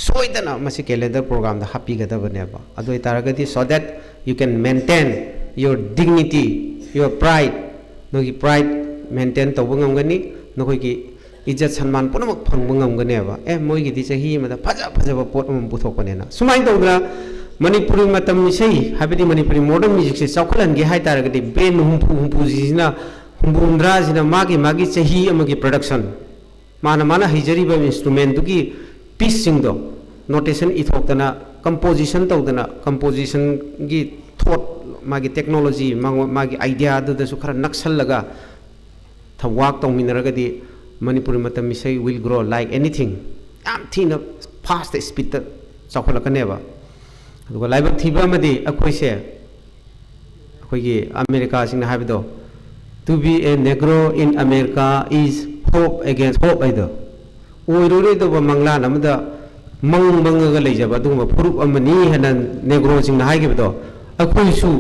Speaker 4: soidana masi calendar program da happy gadabaneba adu itaragadi so that you can maintain your dignity your pride nogi pride maintain to bungangani nogi इज्जत सम्मान पुनमक फंगबंगमगनेबा ए मोइगी दि चही मदा फजा फजबा पोट मम पुथोकनेना सुमाइन तौद्रा मणिपुरी मतम निसै हाबेदि मणिपुरी मॉडर्न म्यूजिक से चौखलनगे हाय तारगदि बेन हुंफु जिना हुंबुंद्रा जिना मागी चही अमगी प्रोडक्शन माना हिजरिबा इंस्ट्रूमेंट दुगी पीस सिंगदो नोटेशन इथोक्तना कंपोजिशन तौदना कंपोजिशन गी थॉट मागी टेक्नोलॉजी मागी आइडिया दुदसु खरा नक्सलगा थवाक तौमिनरगदि Manipur matam misai will grow like anything. Am thina fast speed chawkhalakkaneba. Aduga laibak thiba amadi akhoi se akhoi gi America singna haibdo to be a negro in America is hope against hope aido. Oirore do mangla namada mangga leijaba duma furup amani hana negro singna haigibdo akhoi su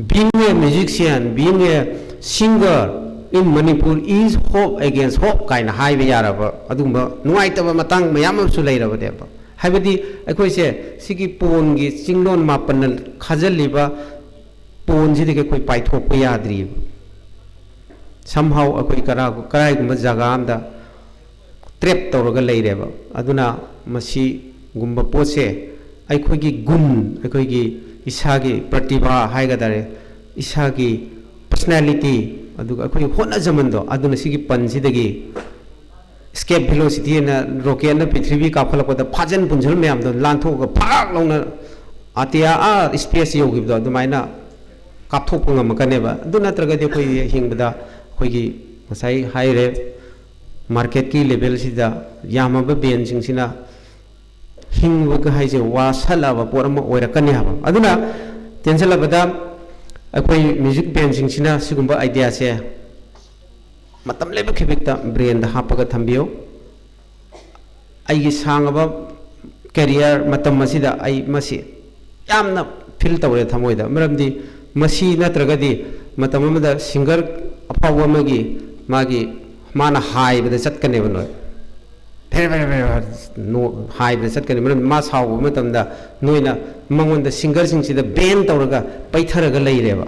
Speaker 4: being a musician being a singer in Manipur is hope against hope kind of high yaraba adumba nuaitaba matang mayam su leiraba deba habedi akhoi se sigi pon gi singlon mapan khajaliba pon ji de koi paithok pa yadri somehow akhoi karai gumba jaga amda trap tawraga leireba aduna masi gumba pose akhoi gi gun akhoi gi isagi pratibha haigadare isagi personality aduga akhoi hona jamando aduna sigi pansidagi escape velocity na rocket na prithvi ka phalakota phajan punjal mayam do lanthoga phak longna atia space yogi do adumaina kapthok ngamakaneba aduna tragadi khoi hingbada khoi gi masai haire market ki level sida yamaba ben singsina hingwa ga haije wasala ba porama oirakani haba aduna tensala bada अकोई म्यूजिक बैंड सिंगसिना सिगुंबा आइडिया से मतम लेबा खेबिकता ब्रेन दा हापगा थंबियो ꯑꯩꯒꯤ ꯁꯥꯡꯉꯕ ꯀꯦꯔꯤꯌꯔ ꯃꯇꯝ ꯑꯁꯤꯗ ꯑꯩ ꯃꯁꯤ ꯌꯥꯝꯅ ꯐꯤꯜ ꯇꯧꯔꯦ ꯊꯃꯣꯏꯗ ꯃꯔꯝꯗꯤ ꯃꯁꯤ ꯅꯠꯇ꯭ꯔꯒꯗꯤ ꯃꯇꯝ ꯑꯃꯗ ꯁꯤꯡꯒꯔ ꯑꯐꯥꯎꯕ ꯑꯃꯒꯤ ꯃꯥꯅ ꯍꯥꯏꯕꯗ ꯆꯠꯀꯅꯦꯕ ꯅꯣꯏ ꯐꯦꯔ ꯐꯦꯔ ꯐꯦꯔ ꯍꯥꯏꯕꯗ ꯆꯠꯀꯅꯤ ꯃꯔꯝꯗꯤ ꯃꯥ ꯁꯥꯎꯕ ꯃꯇꯝꯗ ꯅꯣꯏꯅ ꯃꯉꯣꯟꯗ ꯁꯤꯡꯒꯔꯁꯤꯡꯁꯤꯗ ꯕꯦꯟ ꯇꯧꯔꯒ ꯄꯩꯊꯔꯒ ꯂꯩꯔꯦꯕ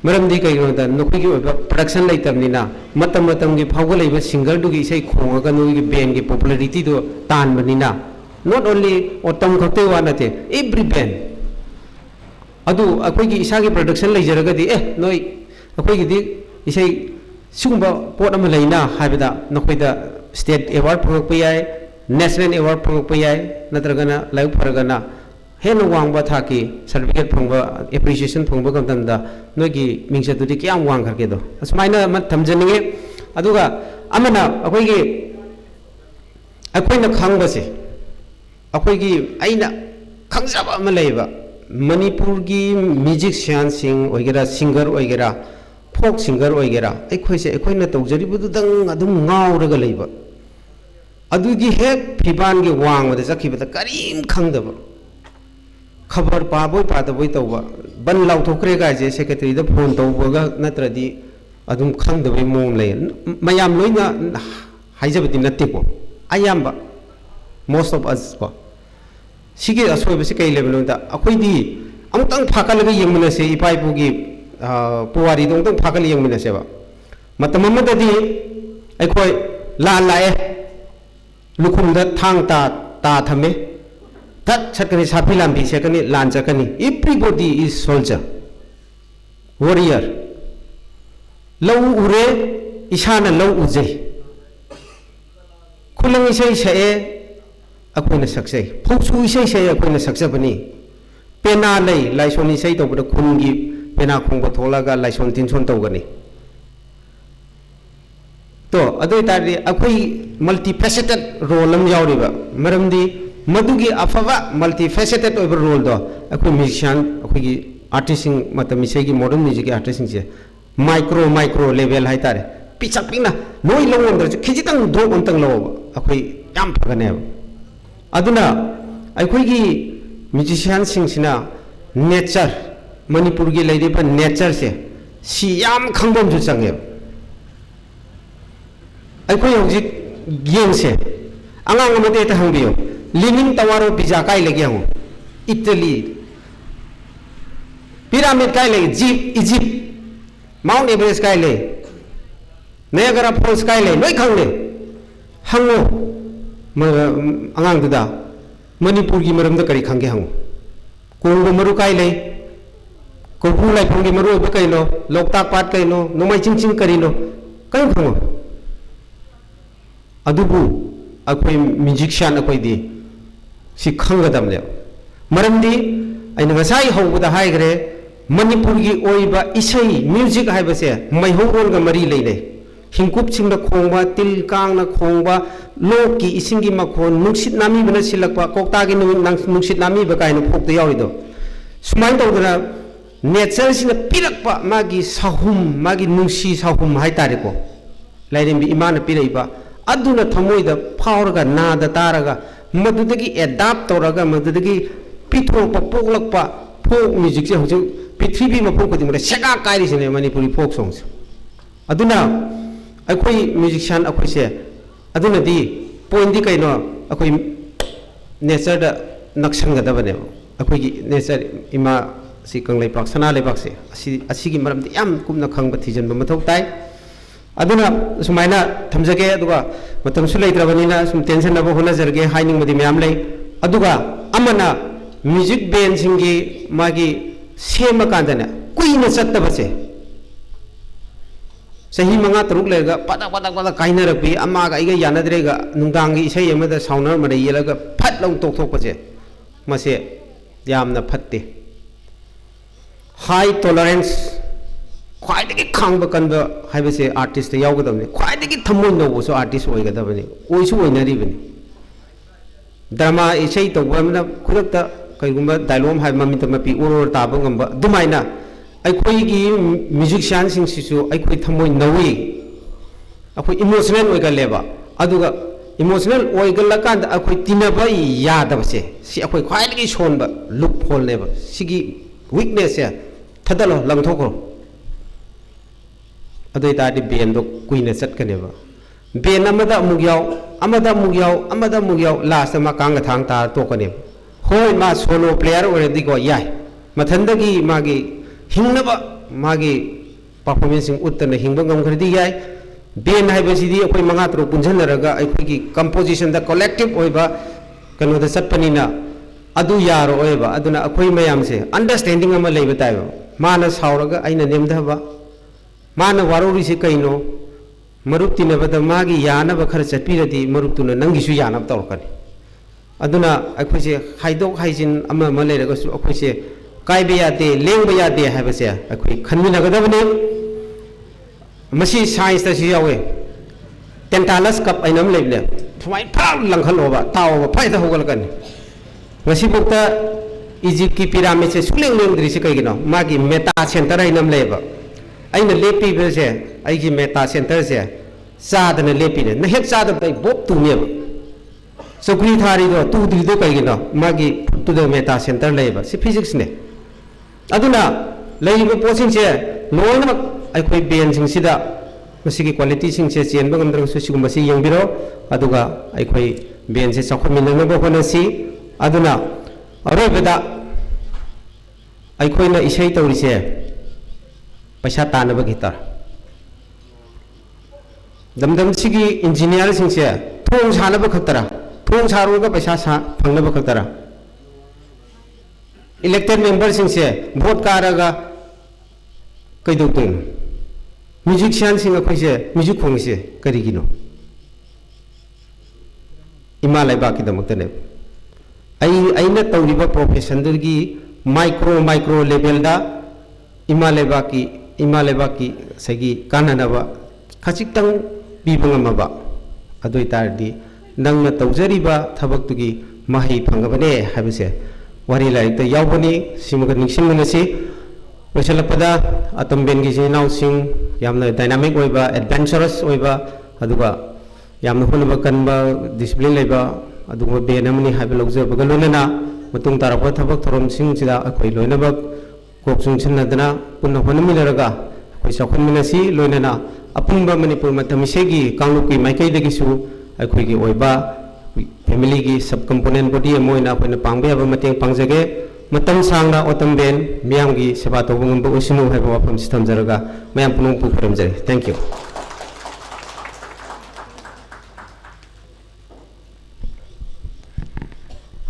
Speaker 4: ꯃꯔꯝꯗꯤ ꯀꯩꯒꯤꯅꯣꯗ ꯅꯈꯣꯏꯒꯤ ꯑꯣꯏꯕ ꯄ꯭ꯔꯗꯛꯁꯟ ꯂꯩꯇꯕꯅꯤꯅ ꯃꯇꯝ ꯃꯇꯝꯒꯤ ꯐꯥꯎꯒꯠꯂꯛꯏꯕ ꯁꯤꯡꯒꯔꯗꯨꯒꯤ ꯏꯁꯩ ꯈꯣꯡꯉꯒ ꯅꯣꯏꯒꯤ ꯕꯦꯟꯒꯤ ꯄꯣꯄꯨꯂꯔꯤꯇꯤꯗꯨ ꯇꯥꯟꯕꯅꯤꯅ ꯅꯣꯠ ꯑꯣꯟꯂꯤ ꯑꯣꯇꯝ ꯈꯛꯇꯒꯤ ꯋꯥ ꯅꯠꯇꯦ ꯑꯦꯚ꯭ꯔꯤ ꯕꯦꯟ ꯑꯗꯨ ꯑꯩꯈꯣꯏꯒꯤ ꯏꯁꯥꯒꯤ ꯄ꯭ꯔꯗꯛꯁꯟ ꯂꯩꯖꯔꯒꯗꯤ ꯅꯣꯏ ꯑꯩꯈꯣꯏꯒꯤꯗꯤ ꯏꯁꯩ ꯁꯤꯒꯨꯝꯕ ꯄꯣꯠ ꯑꯃ ꯂꯩꯅ ꯍꯥꯏꯕꯗ ꯅꯈꯣꯏꯗ ꯁ꯭ꯇꯦꯠ ꯑꯦꯋꯥꯔꯗ ꯐꯪꯉꯛꯄ ꯌꯥꯏ ꯅꯦꯁꯅꯦꯜ ꯑꯦꯋꯥꯔꯗ ꯐꯪꯉꯛꯄ ꯌꯥꯏ ꯅꯠꯇ꯭ꯔꯒꯅ ꯂꯥꯏꯕꯛ ꯐꯔꯒꯅ ꯍꯦꯟꯅ ꯋꯥꯡꯕ ꯊꯥꯛꯀꯤ ꯁꯔꯇꯤꯐꯤꯀꯦꯠ ꯐꯪꯕ ꯑꯦꯄ꯭ꯔꯤꯁꯤꯌꯦꯁꯟ ꯐꯪꯕ ꯃꯇꯝꯗ ꯅꯣꯏꯒꯤ ꯃꯤꯡꯆꯠꯇꯨꯗꯤ ꯀꯌꯥꯝ ꯋꯥꯡꯈ꯭ꯔꯒꯦꯗꯣ ꯑꯁꯨꯃꯥꯏꯅ ꯑꯃ ꯊꯝꯖꯅꯤꯡꯉꯤ ꯑꯗꯨꯒ ꯑꯃꯅ ꯑꯩꯈꯣꯏꯅ ꯈꯪꯕꯁꯦ ꯑꯩꯈꯣꯏꯒꯤ ꯑꯩꯅ ꯈꯪꯖꯕ ꯑꯃ ꯂꯩꯌꯦꯕ ꯃꯅꯤꯄꯨꯔꯒꯤ ꯃ꯭ꯌꯨꯖꯤꯛꯁꯤꯌꯥꯟꯁꯤꯡ ꯑꯣꯏꯒꯦꯔꯥ ꯁꯤꯡꯒꯔ ꯑꯣꯏꯒꯦꯔꯥ ꯐꯣꯛ ꯁꯤꯡꯒꯔ ꯑꯣꯏꯒꯦꯔꯥ ꯑꯩꯈꯣꯏꯅ ꯇꯧꯖꯔꯤꯕꯗꯨꯗꯪ ꯑꯗꯨꯝ ꯉꯥꯎꯔꯒ ꯂꯩꯕ ꯑꯗꯨꯒꯤ ꯍꯦꯛ ꯐꯤꯕꯥꯟꯒꯤ ꯋꯥꯡꯃꯗ ꯆꯠꯈꯤꯕꯗ ꯀꯔꯤꯝ ꯈꯪꯗꯕ ꯈꯕꯔ ꯄꯥꯕꯣꯏ ꯄꯥꯗꯕꯣꯏ ꯇꯧꯕ ꯕꯟ ꯂꯥꯎꯊꯣꯛꯈ꯭ꯔꯦ ꯒꯥꯏꯁꯦ ꯁꯦꯀ꯭ꯔꯦꯇꯔꯤꯗ ꯐꯣꯟ ꯇꯧꯕꯒ ꯅꯠꯇ꯭ꯔꯗꯤ ꯑꯗꯨꯝ ꯈꯪꯗꯕꯩ ꯃꯑꯣꯡ ꯂꯩ ꯃꯌꯥꯝ ꯂꯣꯏꯅ ꯍꯥꯏꯖꯕꯗꯤ ꯅꯠꯇꯦꯀꯣ ꯑꯌꯥꯝꯕ ꯃꯣꯁ ꯑꯣꯐ ꯑꯁ ꯀꯣ ꯁꯤꯒꯤ ꯑꯁꯣꯏꯕꯁꯤ ꯀꯩ ꯂꯩꯕꯅꯣꯗ ꯑꯩꯈꯣꯏꯗꯤ ꯑꯃꯨꯛꯇꯪ ꯐꯥꯀꯠꯂꯒ ꯌꯦꯡꯃꯤꯟꯅꯁꯦ ꯏꯄꯥ ꯏꯄꯨꯒꯤ ꯄꯨꯋꯥꯔꯤꯗꯣ ꯑꯃꯨꯛꯇꯪ ꯐꯥꯀꯠꯂ ꯌꯦꯡꯃꯤꯟꯅꯁꯦꯕ ꯃꯇꯝ ꯑꯃꯗꯗꯤ ꯑꯩꯈꯣꯏ ꯂꯥꯟ ꯂꯥꯛꯑꯦ ꯂꯨꯈꯨꯝꯗ ꯊꯥꯡ ꯇꯥ ꯊꯝꯃꯦ ꯊꯠ ꯁꯠꯀꯅꯤ ꯁꯥꯐꯤ ꯂꯥꯟꯐꯤ ꯁꯦꯠꯀꯅꯤ ꯂꯥꯟ ꯆꯠꯀꯅꯤ ꯑꯦꯚ꯭ꯔꯤꯕꯣꯗꯤ ꯏज ꯁꯣꯜꯖꯔ ꯋꯥꯔꯤꯌꯔ ꯂꯧ ꯎꯔꯦ ꯏꯁꯥꯅ ꯂꯧ ꯎꯖꯩ ꯈꯨꯂꯪ ꯏꯁꯩ ꯁꯛꯑꯦ ꯑꯩꯈꯣꯏꯅ ꯁꯛꯆꯩ ꯐꯧꯁꯨ ꯏꯁꯩ ꯁꯛꯑꯦ ꯑꯩꯈꯣꯏꯅ ꯁꯛꯆꯕꯅꯤ ꯄꯦꯅꯥ ꯂꯩ ꯂꯥꯏꯁꯣꯟ ꯏꯁꯩ ꯇꯧꯕꯗ ꯈꯨꯟꯒꯤ ꯄꯦꯅꯥ ꯈꯣꯡꯕ ꯊꯣꯛꯂꯒ ꯂꯥꯏꯁꯣꯟ ꯇꯤꯟꯁꯣꯟ ꯇꯧꯒꯅꯤ तो अदु तारदी अखोई मल्टी फैसेटेड रोल अम यावरिबा मरमदी मदुगी अफबा मल्टी फैसेटेड ओइबा रोल दो अखोई म्यूजिशियन अखोई आर्टिस्टिंग मतलब मिसेगी मॉडर्न म्यूजिक आर्टिस्टिंग से माइक्रो लेवल हाय तारे पिचा पिना नोई लोंदर खिजितंग ड्रॉप अंतंग लो अखोई याम फगने अदुना अखोईगी म्यूजिशियन सिंगसिना नेचर मणिपुर की लेरिबा नेचर से सी याम खंगबम जु चंगे अखोई हौजिक गेंगसे अंगांग अमदे त हंबियो लिनिंग तवारो पिज्जा काय लगे हूं इटली पिरामिड काय लगे इजिप्ट माउंट एवरेस्ट काय ले नायग्रा फॉल्स काय ले लोई खंगले हंगो अंगांग दुदा मणिपुर की मरमदा करी खंगे हंगो कोंगो मरु काय ले कोफु लाइफंगी मरु बे कइनो लोकताक पाट कइनो नोमाई चिंचिंग करिनो कई खंगो अदुबु अखोई म्यूजिशियन अखोईदी सि खंगदमले मरमदी अइना गसाई हौबदा हाइग्रे मणिपुर की ओइबा इसई म्यूजिक हाइबसे मैहोरोनगा मरी लेले हिंकुप सिंगदा खोंबा तिल कांगना खोंबा लोक की इसिंगी मखोन नुक्सित नामी बना सिलकपा कोक्तागी नुक्सित नामी बकाइनो फोक्तो यावरिदो सुमाइन तौदना नेचर सिना पिरकपा मागी साहुम मागी नुक्सी साहुम हाइतारेको लाइरेंबी इमाना पिरैबा अदुना थमोइदा फावरगा नादा तारगा मदुदगी एडाप्ट तौरगा मदुदगी पिथोरपा पोगलकपा फोक म्यूजिक से हजु पृथ्वी मफम खुदिमरे सेगा काइरिसिने मणिपुरी फोक सॉन्ग्स अदुना अखोई म्यूजिशियन अखोइसे अदुनदी पॉइंट दी कइनो अखोई नेचर दा नक्संगदबने अखोई नेचर इमा सि कंगलै पाक सना लेबाक से असिगी मरमदि याम कुमना खंगबा थिजनबा मथौ ताई अदुना सुमाइना थमजगे अदुगा मतमसु लेत्रबनिना सुम टेंशन नबो होनजरगे हाइनिंगमदि म्याम लै अदुगा अमना म्यूजिक बैंड सिंगी मागी सेम कांदना कुइना चत्तबसे सही मंगा तरुक लेगा पता पता पता काइनरपी अमागा इगा यानद्रेगा नुंदांगी इसै अमदा साउनर मदे येलगा फट लौ तोकथोकपसे मसे यामना फत्ते हाई टॉलरेंस ख्वाइदगी खांब कनब हाइबसे आर्टिस्ट यावगदबने ख्वाइदगी थमोय नौबसो आर्टिस्ट ओइगदबने ओइसु ओइनरिबने ड्रामा इसै तौबमना खुदक्ता कईगुंबा डायलॉग हाइ ममित मपी ओर ताब गंबा दुमाइना अखोईगी म्यूजिशियन सिंगसिसु अखोई थमोय नौई अखोई इमोशनल ओइगलेबा अदुगा इमोशनल ओइगलकान अखोई तिनबा यादबसे सि अखोई ख्वाइदगी सोनबा लुक होलनेबा सिगी वीकनेस से थदलो लंगथोको अदुई तादि बेन दो कुइने चटकनेबा बेन अमदा मुग्याव लास्ट मा कांग थांग ता तोकने होय मा सोलो प्लेयर ओरेदी को याय मथंदगी मागी हिंगनबा मागी परफॉर्मेंस उत्तन हिंगबा ngam याय बेन हाइबसिदी अखोई मंगा तरो पुंजनरगा अखोई कंपोजिशन द कलेक्टिव ओइबा कनो द चटपनिना अदु यारो ओइबा अदुना अखोई मयाम से अंडरस्टैंडिंग अमा लेबा ताइबा माना सावरगा आइना नेमदबा माना वारोरी से कइनो मरुप तिनबद मागी यानब खर चटपिरदी मरुपतुना नंगिसु यानब तौरकनी अदुना अखोइसे हाइदोक हाइजिन अमा मा लेरगसु अखोइसे काइबे यादे लेंबे यादे हाइबसे अखोइ खनमिनगदबने मसी साइंस तसी यावे टेंटालस कप आइनम लेबने थुमाइ फाउ लंखलोबा ताओबा फाइदा होगलकनी ngasi bukta Egypt की पिरामिड से सुलेंग लेंद्री से कईगिनो मागी मेटा सेंटर आइनम लेबा आइना लेपी बेसे आइगी मेटा सेंटर से चादन लेपीने न हेक चादब तै बोप तुनेब सकुरी थारी दो तू दिदो कईगिनो मागी टू द मेटा सेंटर लेबा से फिजिक्स ने अदुना लेइबा पोसिंग से लोइनमक अखोई बेन सिंग सिदा मसिगी क्वालिटी सिंग से चेनबा गमद्रग सुसिगुम बसी यंगबिरो अदुगा अखोई बेन से सखमिननबो होनसी अदुना अरोबदा अखोइना इसै तौरिसे पैसा तानब गिटार दमदम सिगी इंजीनियर सिंसे थोंग सानब खतरा थोंग सारोगा पैसा फंगनब खतरा इलेक्टेड मेंबर सिंसे वोट कारगा कइदौतों म्यूजिशियन सिंग अखोइसे म्यूजिक खोंगसे करिगिनो इमा लाइबाकी दमकतने अइना तौरिबा प्रोफेशन दुगी माइक्रो लेवल दा इमा लेबाकी सगी काननबा खचितंग बीबंगमबा अदोइ तारदी नंगना तौजरिबा थबक्तुगी महै फंगबने हाबसे वारी लाइक द यावबनी सिमगा निसिंगनसी लोसलपदा अतमबेनगी जिनाउ सिंग यामना डायनामिक ओइबा एडवेंचरस ओइबा अदुगा यामना होनबा कनबा डिसिप्लिन लेबा अदुगा बेनमनी हाबे लौजबगा लोनना मतुंग तारपा थबक थरम सिंग सिदा अखोइ लोइनबा कोपसुं छिन्नदना पुन्ना होनमिनरगा अखोइ सखनमिनसी लोइनना अपुंबा मणिपुर मतमिसेगी कांगलुकी माइकैदगिसु अखोइगी ओइबा फैमिली की सब कंपोनेंट बॉडी मोइना अखोइना पांगबे याबा मतेंग पांगजगे मतम सांगना ओतम बेन मियाम की सेवा तौबा ngamba ओसिनु हाइबा वाफम सिथमजरगा मयाम पुनों पु खरमजरे थैंक यू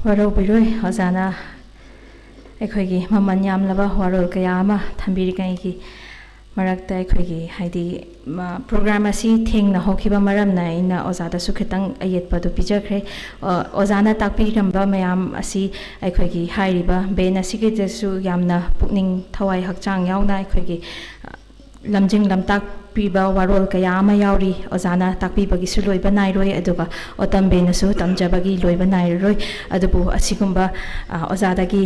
Speaker 1: वारो बिरोय हजाना अखोइगी ममन यामलबा वारोल कया अमा थंबिरिकैगी मरक्ता अखोइगी हाइदी प्रोग्राम असी थेंगना होखिबा मरमना इना ओजादा सुखितंग अयेतपदु पिजखरे ओजाना ताकपिरंबा मयाम असी अखोइगी हाइरिबा बेन असिगे जसु यामना पुकनिंग थवाई हकचांग यावना अखोइगी लमजिंग लमताक पीबा वारोल कया अमा यावरी ओजाना ताकपीबगिसु लोइबा नाइरोय अदुगा ओतम बेनसु तमजबगी लोइबा नाइरोय अदुबु असिगुंबा ओजादागी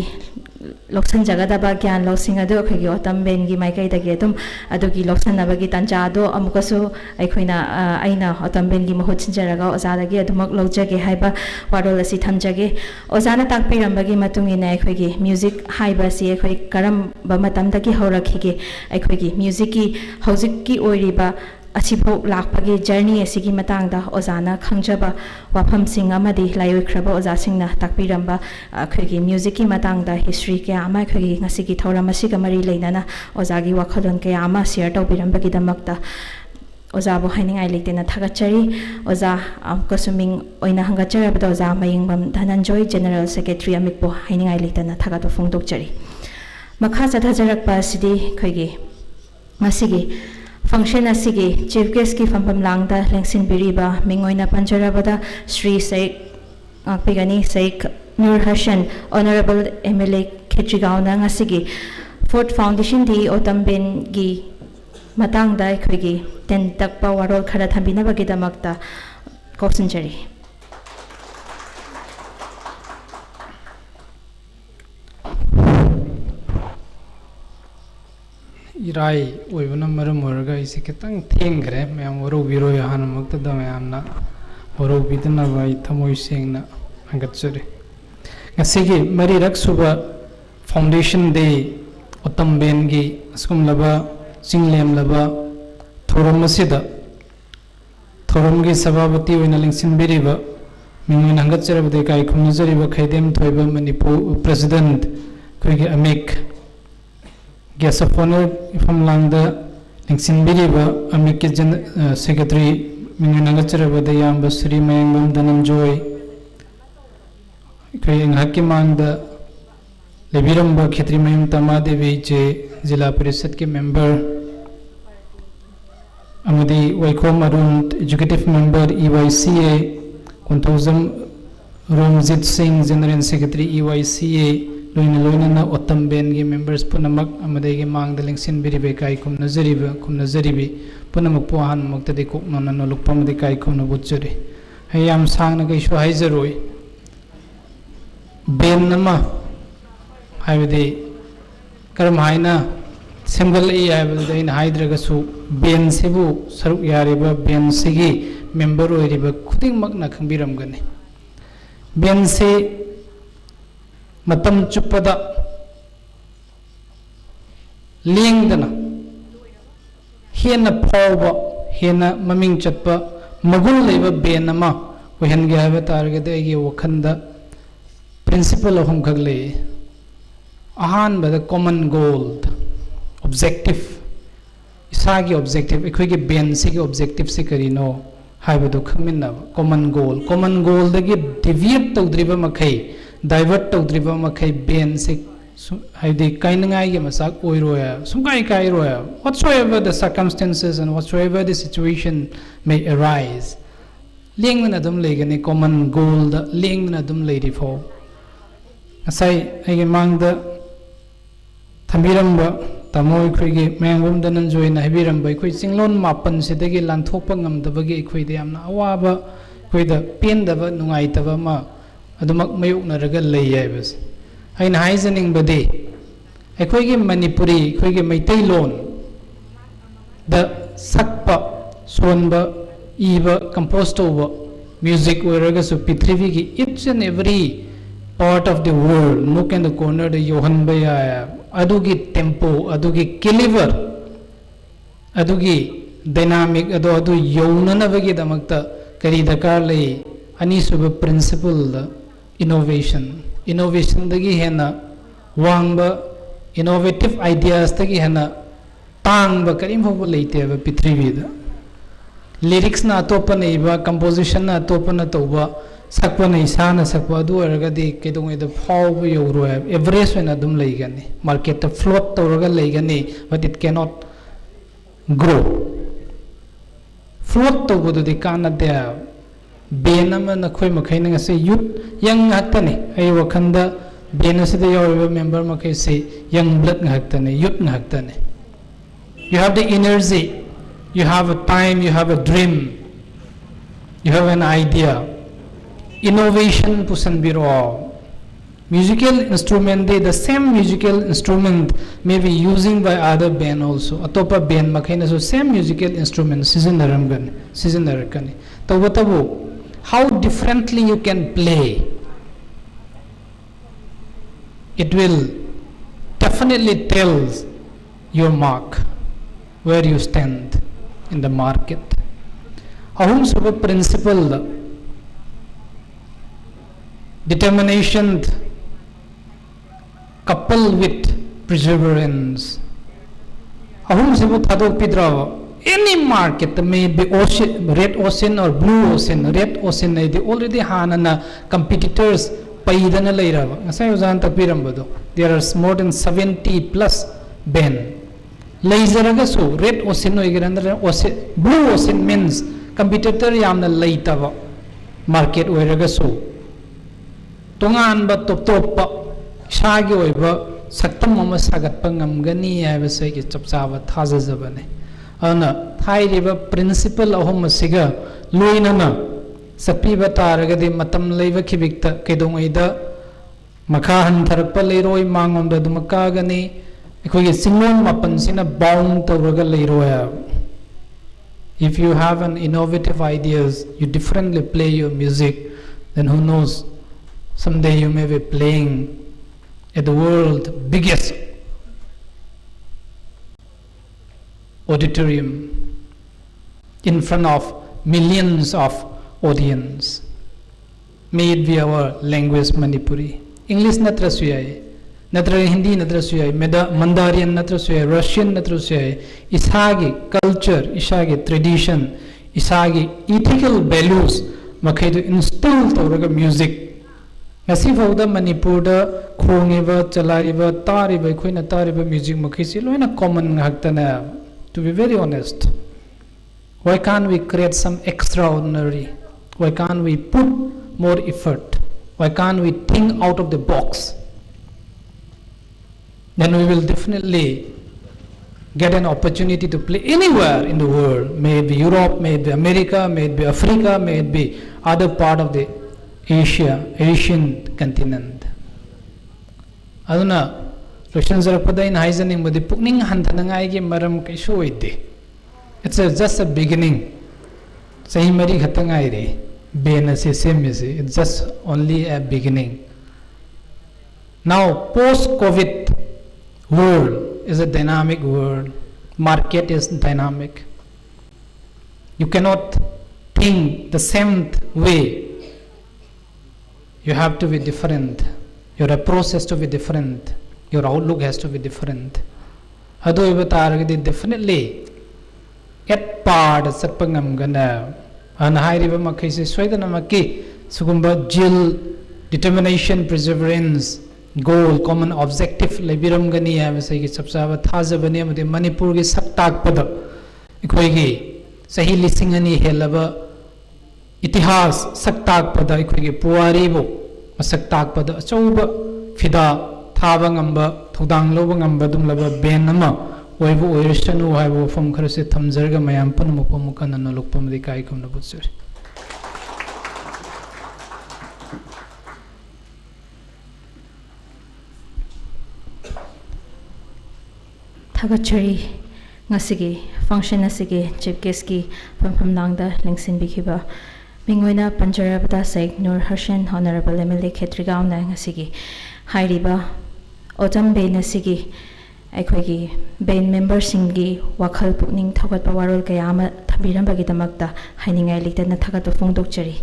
Speaker 1: लौसन जगदबा ज्ञान लौसिंग अदु अखोइगी ओतम बेनगी माइकैदगी अदुम अदुगी लौसनबगी तंजादो अमुकसु अखोइना आइना ओतम बेनगी महुत सिंजरगा ओजादागी अदुमक लौजगे हाइबा वारोल असि थमजगे ओजाना ताकपिरंबगी मतुंगिना अखोइगी म्यूजिक हाइबासि अखोइ करमबा मतमदगी हौरखिगे अखोइगी म्यूजिक की हौजिकी ओइरिबा असिबो लाखपगे जर्नी असिगी मतंगदा ओजाना खंगजबा वाफमसिंग अमदि लायोख्रबा ओजासिंगना ताकपिरंबा अखोइगी म्यूजिक की मतंगदा हिस्ट्री के आमा अखोइगी ngasiगी थौरमसिगा मरि लेनाना ओजागी वाखलोन के आमा शेयर तौबिरंबगी दमक्ता ओजाबो हाइनिंगाइ लेतेना थागचरी ओजा कसुमिंग ओइना हंगचरबदा ओजा मयिंगबम धनंजय जनरल सेक्रेटरी अमिकबो हाइनिंगाइ लेतेना थागातो फोंदोकचरी मखा चथाजरकपा सिदी खैगी ngasiगी फंक्शन असिगी चीफ गेस्ट की फंफम लांगदा लेंसिन बिरिबा मिंगोइना पंजरबदा श्री शेख आकपिगनी शेख नूर हसन ऑनरेबल एमएलए खेत्रिगावना ngasiगी फोर्थ फाउंडेशन दी ओतम बेन गी मतंगदा अखोइगी टेन तकपा वारोल खरा थंबिनबगिदमक्ता कौसनजरी
Speaker 5: इराई ओइबना मरम ओरगा इसे कितंग थेंगरे मैम वरो बिरो याहन मक्तदा मैमना ꯍꯧꯔꯧꯕꯤꯗꯅꯕ ꯑꯩ ꯊꯃꯣꯏ ꯁꯦꯡꯅ ꯍꯪꯒꯠꯆꯔꯤ ꯉꯁꯤꯒꯤ ꯃꯔꯤꯔꯛ ꯁꯨꯕ ꯐꯥꯎꯟꯗꯦꯁꯟ ꯗꯦ ꯑꯣꯇꯝꯕꯦꯟꯒꯤ ꯑꯁꯤꯒꯨꯝꯂꯕ ꯆꯤꯡꯂꯦꯝꯂꯕ ꯊꯧꯔꯝ ꯑꯁꯤꯗ ꯊꯧꯔꯝꯒꯤ ꯁꯚꯥꯄꯇꯤ ꯑꯣꯏꯅ ꯂꯦꯡꯁꯤꯟꯕꯤꯔꯤꯕ ꯃꯤꯡꯑꯣꯏꯅ ꯍꯪꯒꯠꯆꯔꯕꯗ ꯏꯀꯥꯏ ꯈꯨꯝꯅꯖꯔꯤꯕ ꯈꯩꯗꯦꯝ ꯊꯣꯏꯕ ꯃꯅꯤꯄꯨꯔ ꯄ꯭ꯔꯦꯁꯤꯗꯦꯟꯠ ꯑꯩꯈꯣꯏꯒꯤ ꯑꯃꯤꯛ ꯒꯦꯁ ꯑꯣꯐ ꯑꯣꯅꯔ ꯏꯐꯝꯂꯥꯡꯗ ꯂꯦꯡꯁꯤꯟꯕꯤꯔꯤꯕ ꯑꯃꯤꯛꯀꯤ ꯁꯦꯀ꯭ꯔꯦꯇꯔꯤ ꯃꯤꯡꯑꯣꯏꯅ ꯍꯪꯒꯠꯆꯔꯕꯗ ꯏꯌꯥꯝꯕ ꯁ꯭ꯔꯤ ꯃꯌꯦꯡꯕꯝ ꯙꯅꯟꯖꯣꯏ ꯑꯩꯈꯣꯏ ꯉꯥꯏꯍꯥꯛꯀꯤ ꯃꯥꯡꯗ ꯂꯩꯕꯤꯔꯝꯕ ꯈꯦꯇ꯭ꯔꯤꯃꯌꯨꯝ ꯇꯃꯥꯗꯦꯕꯤ ꯏꯆꯦ ꯖꯤꯂꯥ ꯄꯔꯤꯁꯠꯀꯤ member amadi waikhom arun executive member EYCA Konthozam Romjit Singh general secretary EYCA loina na otamben gi members punamak amade gi mangda lengsin biribe kai kumnazaribi punamak puhan makta de koknona no lukpam de kai kumna butchuri hayam sangna gai shu haizaroi ben nama haibade karam haina semgal ai haibade in haidraga su ben sebu saruk yariba ben sigi member oiriba khuding makna khangbiramgani ben se matam chupada lengdana hena phawba hena maming chatpa magul leiba ben ama ohenge haiba targade agi wakhanda principle ahum khagle ahan bada common goal objective isagi objective ekhoi ben sigi objective se karino haibadu khangminna common goal dagi deviate tawdriba makhai divert tawdriba makhai ben se haidi kainangai gi masak oiroya sumkai kairoya whatsoever the circumstances and whatsoever the situation may arise lengna dum legani common goal da lengna dum leiri fo asai ai mangda thambiramba tamoi khoi mengum danan joina habiramba khoi cinglon mapan sidagi lanthokpa ngamdabagi khoi de amna awaba khoi da pendaba nungaitaba ma adumak mayuknaraga lei yaibas aina haizaning bade khoi gi manipuri khoi gi maitai lon da sakpa sonba iba compose toba music weraga su prithvi gi each and every part of the world nook and the corner the yohan baya adugi tempo adugi caliber adugi dynamic adu younanabagi damakta kari dakar lei ani suba principle the innovation dagi hena wangba innovative ideas dagi hena tangba karim hobo leite ba prithvi da lyrics na atopa nei ba composition na atopa na toba sakpa nei sana sakpa du ergadi kedong ida phawba yoro average when adum leigani market to float tawraga leigani but it cannot grow float tawbudu de kana de benama na khoi makhai na se youth young haktani ai wakhanda benasida yoriba member makhai se young blood haktani youth haktani you have the energy you have a time you have a dream you have an idea innovation pusanbiro musical instrument the same musical instrument may be using by other band also atopa band makhaina so same musical instrument seasonarakani tabu how differently you can play it will definitely tells your mark where you stand in the market ahum suba principle determination coupled with perseverance ahum sibu thadok pidrawa any market may be ocean red ocean or blue ocean red ocean they already hanana competitors paidana leirava ngasai uzan takpirambado there are more than 70 plus band leizaraga so red ocean oigerandra ocean blue ocean means competitor yamna leitava market oiraga so tongan ba top shagi oiba saktam ama sagatpa ngamgani haiba sai ki chapchaba thajajabane ana thairiba principle ahum siga loinana sapiba taragadi matam leiba khibikta kedongaida makha han tharakpa leiroi mangomda dumaka gani ekhoi singmon mapan sina bound tawraga leiroya If you have an innovative ideas, you differently play your music, then who knows, someday you may be playing at the world biggest auditorium in front of millions of audience. May it be our language Manipuri. English natra suyai, natra Hindi natra suyai, Mandarin natra suyai, Russian natra suyai, isagi culture, isagi tradition, isagi ethical values, makhaidu instill tawraga music. Ngasi fawda Manipur da khongiba, chalaiba, tariba, khoina tariba music makhisi loina common haktana. To be very honest, why can't we create some extraordinary? Why can't we put more effort? Why can't we think out of the box? Then we will definitely get an opportunity to play anywhere in the world. May it be Europe, may it be America, may it be Africa, may it be other part of the Asian continent. Aduna Russian Zarpada in Heisening with the Pukning Hantanangai Maram Kishoide. It's just a beginning. Say Mari Hatangaire, Benasi Semisi, it's just only a beginning. Now, post-COVID world is a dynamic world. Market is dynamic. You cannot think the same way. You have to be different. Your approach has to be different. Your outlook has to be different. Definitely at part Satpangam Gana and High River Makisi Swedanamaki Sugumba Jill determination, perseverance, goal, common objective, Libiram Gania, Vasaki Sapsava, Tazabania, the Manipur is Saptak Pada Equigi, Sahili Singani Helava Itihas, Saktak Pada Equigi, Puaribo, Saktak Pada, Choba, Fida. Thabangamba, Tudang Lobangamba, Dumlaba, Benama, Waibu Irishanu, Haibu from Kursi Tamzerga, Mayampan, Mukomukan, and Lukpam the Kaikum the Butcher.
Speaker 1: Tagachari Nasigi, function Nasigi, Chipkeski, Pampamlangda, Lingsin Bikiba, Mingwina, Panjarabata Sek, Nur Harshan, Honorable Emily Ketrigauna, Nasigi, Hairiba. Autumn Bain Asigi, Equigi, Bain member Singi, Wakal Pukning, Takat Pawarol Kayama, Tabiram Bagitamakta, Hiding I lit and Takato Fung Doctory.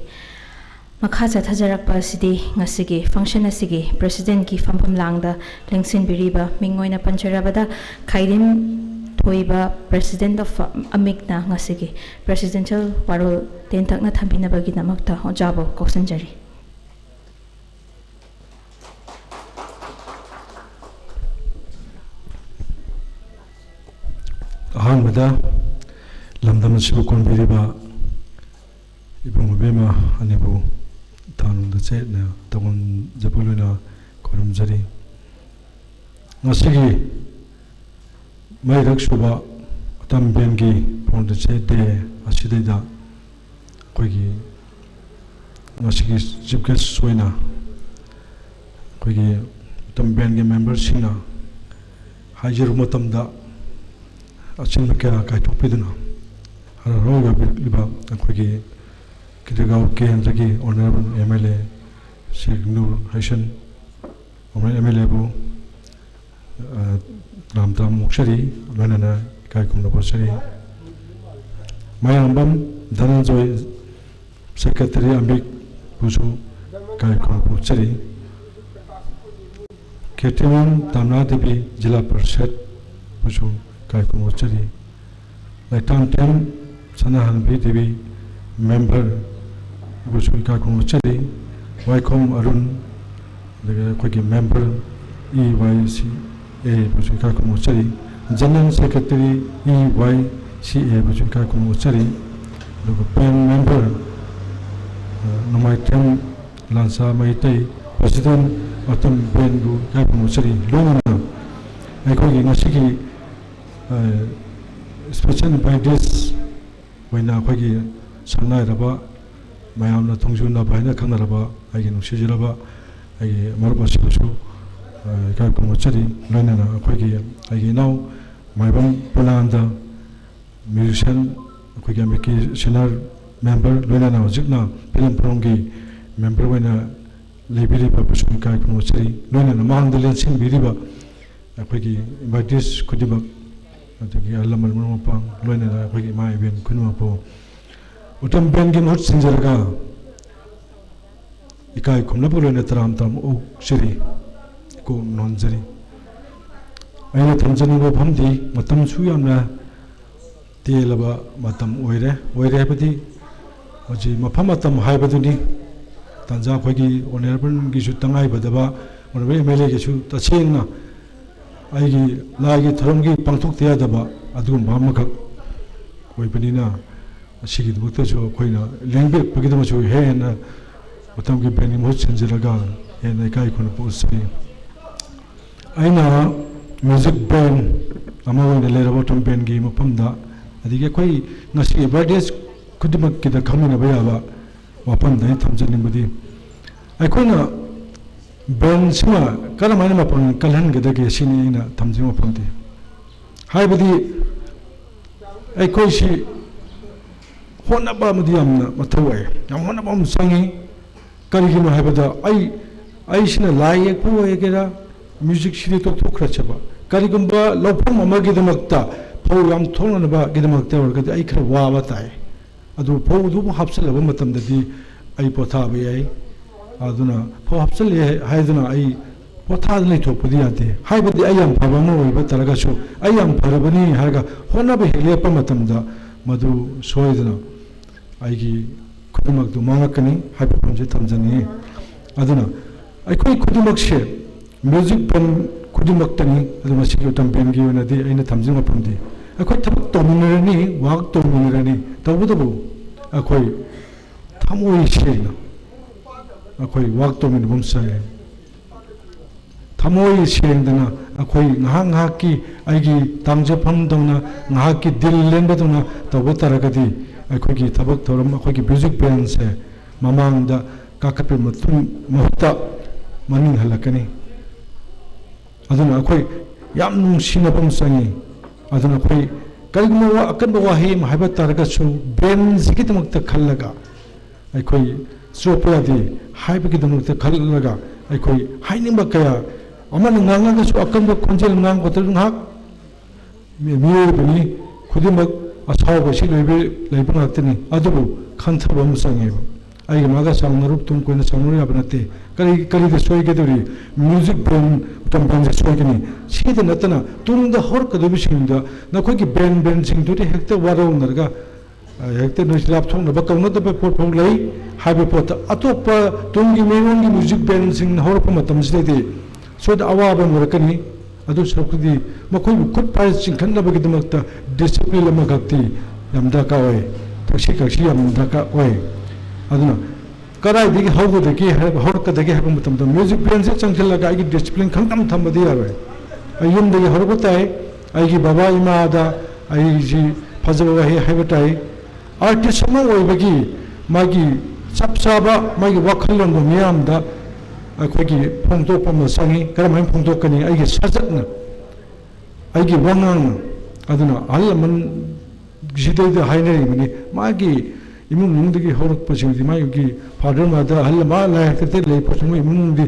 Speaker 1: Makasa Tajarak Pasidi, Nasigi, function Asigi, President Ki Fampam Langda, Lingsin Biriba, Mingoina Pancharabada, Kaidim Toiba, President of Amikna, Nasigi, Presidential Warol, Tentakna Tabina Bagitamakta, Ojabo, Kosanjari.
Speaker 6: Ahanbada lamdam sibu konbiriba ibung bema anibu tanung da che na tagon japuluna korum jari ngasigi mai raksuba tam bengi pon da che de aside da koigi ngasigi jibke soina koigi tam bengi member sina hajiru matam da Achin Maka Kaitopiduna, Hararoga Liba, and Quiggy Kidigao K and Regi, Honorable MLA, Signor Haitian, Honorable MLA, Ramtam Muxari, Manana, Kaikum Nabosari, Mayambam, Dananjoy, Secretary Ambik Pusu, Kaikum Puchari, Ketiman, Tamnadibi, Jila Perset, Pusu. Kaikum Ochari. Like Tam Tem, Sanahan BTV member, which we Kaikum Ochari, Waikom Arun, the Quaki member, EYCA, which we Kaikum Ochari, General Secretary, EYCA, which we Kaikum Ochari, the pen member, Nomai Tem, Lansa Maite, President Autumn Bengu Kaikum Ochari, Lomana, Equaki Nasiki. Especially by this, when I Quagi Sanai Raba, my own Tongjuna Baina Kanaraba, I can Shijiraba, I Marba Shibu, Kakumochari, Lana Quagi, I know my one Polanda musician, ꯑꯩꯈꯣꯏꯒꯤ ꯑꯃꯤꯛꯀꯤ ꯁꯦꯅꯤꯌꯔ ꯃꯦꯝꯕꯔ ꯂꯣꯏꯅꯅ ꯍꯧꯖꯤꯛꯅ ꯐꯤꯂꯝ ꯐꯣꯔꯝꯒꯤ ꯃꯦꯝꯕꯔ ꯑꯣꯏꯅ ꯂꯩꯕꯤꯔꯤꯕ ꯕꯁꯨ ꯏꯀꯥꯏ ꯈꯨꯔꯨꯝꯖꯔꯤ ꯂꯣꯏꯅꯅ ꯃꯥꯡꯗ ꯂꯦꯟꯁꯤꯟꯕꯤꯔꯤꯕ ꯑꯩꯈꯣꯏꯒꯤ ꯏꯟꯚꯥꯏꯇꯤꯁ ꯈꯨꯗꯤꯡꯃꯛ ꯑꯗꯒꯤ ꯑꯍꯜ ꯂꯃꯟ ꯃꯔꯨꯞ ꯃꯄꯥꯡ ꯂꯣꯏꯅꯅ ꯑꯩꯈꯣꯏꯒꯤ ꯏꯃꯥ ꯏꯕꯦꯟ ꯈꯨꯗꯤꯡꯃꯛꯄꯨ ꯎꯇꯝ ꯕꯦꯟꯒꯤ ꯃꯍꯨꯠ ꯁꯤꯟꯖꯔꯒ इकाई खुमलब लोने तराम तराम ओक्चरी को नोंजरी अने थमजनी वो फमदी मतम सुयामना तेलबा मतम ओइरे हबदी अजि मफम मतम हाइबदुनी तंजा खोगी ओनरेबल गिसु तंगाई बदबा ओनरेबल एमएलए गिसु तसेंगना आइगी लागी थरमगी पांथोक तेयादबा अदुम बामखक ओइबनिना असिगी दुबतसु खोइना लेंबे पगिदमसु हेना मतम की बेनी मोह चंजरगा ये नैकाई खुन पोसरी आइना म्यूजिक बैंड अमावन लेरबो टम बैंड की मफमदा अदिगे कोई नसी बर्थडेस खुदमक की द खमिना बयाबा वपन दई थमजनिबदी अखोना बैंड सिमा करमाइना मपन कलहन गदगे सिनीना थमजिम मफमदी हाइबदी अखोइसी होनबा मदियमना मथवय यम होनबा संगी करिगिनो हाइबदा आइसिना लाई एकपु ओइगेरा म्यूजिक सिरि तोखरचबा करिगुंबा लौफम अमगिदमक्ता फौ याम थोननबा गिदमक्ता ओरगदि आइ खर वाबा ताय अदु फौ दु हापसलबा मतमददि आइ पोथाबा याय अदुना फौ हापसले हाइदुना आइ पोथाद नै थोपदि याते हाइबदि आइ याम फबा म ओइबा तरगसु आइ याम फरबनि हारगा होनबा हेलेपा मतमदा मदु सोइदना आइगी खुदमक मांगकनी हाइपमजे थमजनी अदुना अखोई खुदमक से म्यूजिक बन खुदमक तनी अदुना सिगु तंपेनगी वनदी अइना थमजिंग मपमदी अखोई थबक तोमिनरनी वाक तोमिनरनी तबुदबु अखोई थमोई सेना अखोई वाक तोमिन बुमसंगे थमोई सेंदना अखोई ngahak ngahak ki aigi tangjepham dongna ngahak ki dil lenbaduna tawtaragadi अखोगी थबक थोरम अखोगी म्यूजिक बैंड से ममांगदा काकपे मतुम महत्ता मनिंग हलकनी अदुना अखोई याम नुंसिनपम संगी अदुना अखोई करिगुमा अकनबा वाही हाइबा तारगसु बैंड जिगिदमक्ता खल्लगा अखोई सोपयादी हाइबगिदमक्ता खल्लगा अखोई हाइनिंबा कया अमन ngangagasु अकनबा खोंजेल ngang गोतर ngak मियोबनी खुदिमक असाव बसी लेबनातनी अदुबु खंथब संगे आई मागा सांगनरुप तुम कोइन सांगनु याबनते करी करी दे सोइगेदरी म्यूजिक बैंड तम बैंड सोइगनी सीद नतना तुंग हर कदबिसिंग नखोगी बैंड सिंगदुरी हेक्ते वारो नरगा हेक्ते नोइलाप थोंग नबा कौन दबे पोट फोंग लई हाबे पोट अतोप तुंगी मेरोंगी म्यूजिक बैंड सिंग हरप मतम सिदे सोद अवाबन वरकनी अदु सरकुदी मखोई खुद पाइस चिंखनबगिदमक्ता डिसिप्लिन अमगक्ति याम दरकार ओय थक्सी कक्सी याम दरकार ओय अदुना कराइदिगी हौगदगी हरकदगी हाब मतम म्यूजिक बैंड से चंगलगा आइगी डिसिप्लिन खंगम थमबदी यावे अयुमदगी हरबताय आइगी बाबा इमादा आइजी फजबा हे हाइबताय आर्टिस्ट सम ओइबगी मागी सबसाबा मागी वखलंगो मियामदा अखोगी फोंदोकपम संगी करमाय फोंदोकनी आइगी सजतना आइगी वंगांग अदुना अहलमन जिदैद हाइनरिबनी मागी इमुंग नुंगदगी हरकपसिंगदि मागी फादर मदर अहलमा लायकते लेपसुम इमुंगदि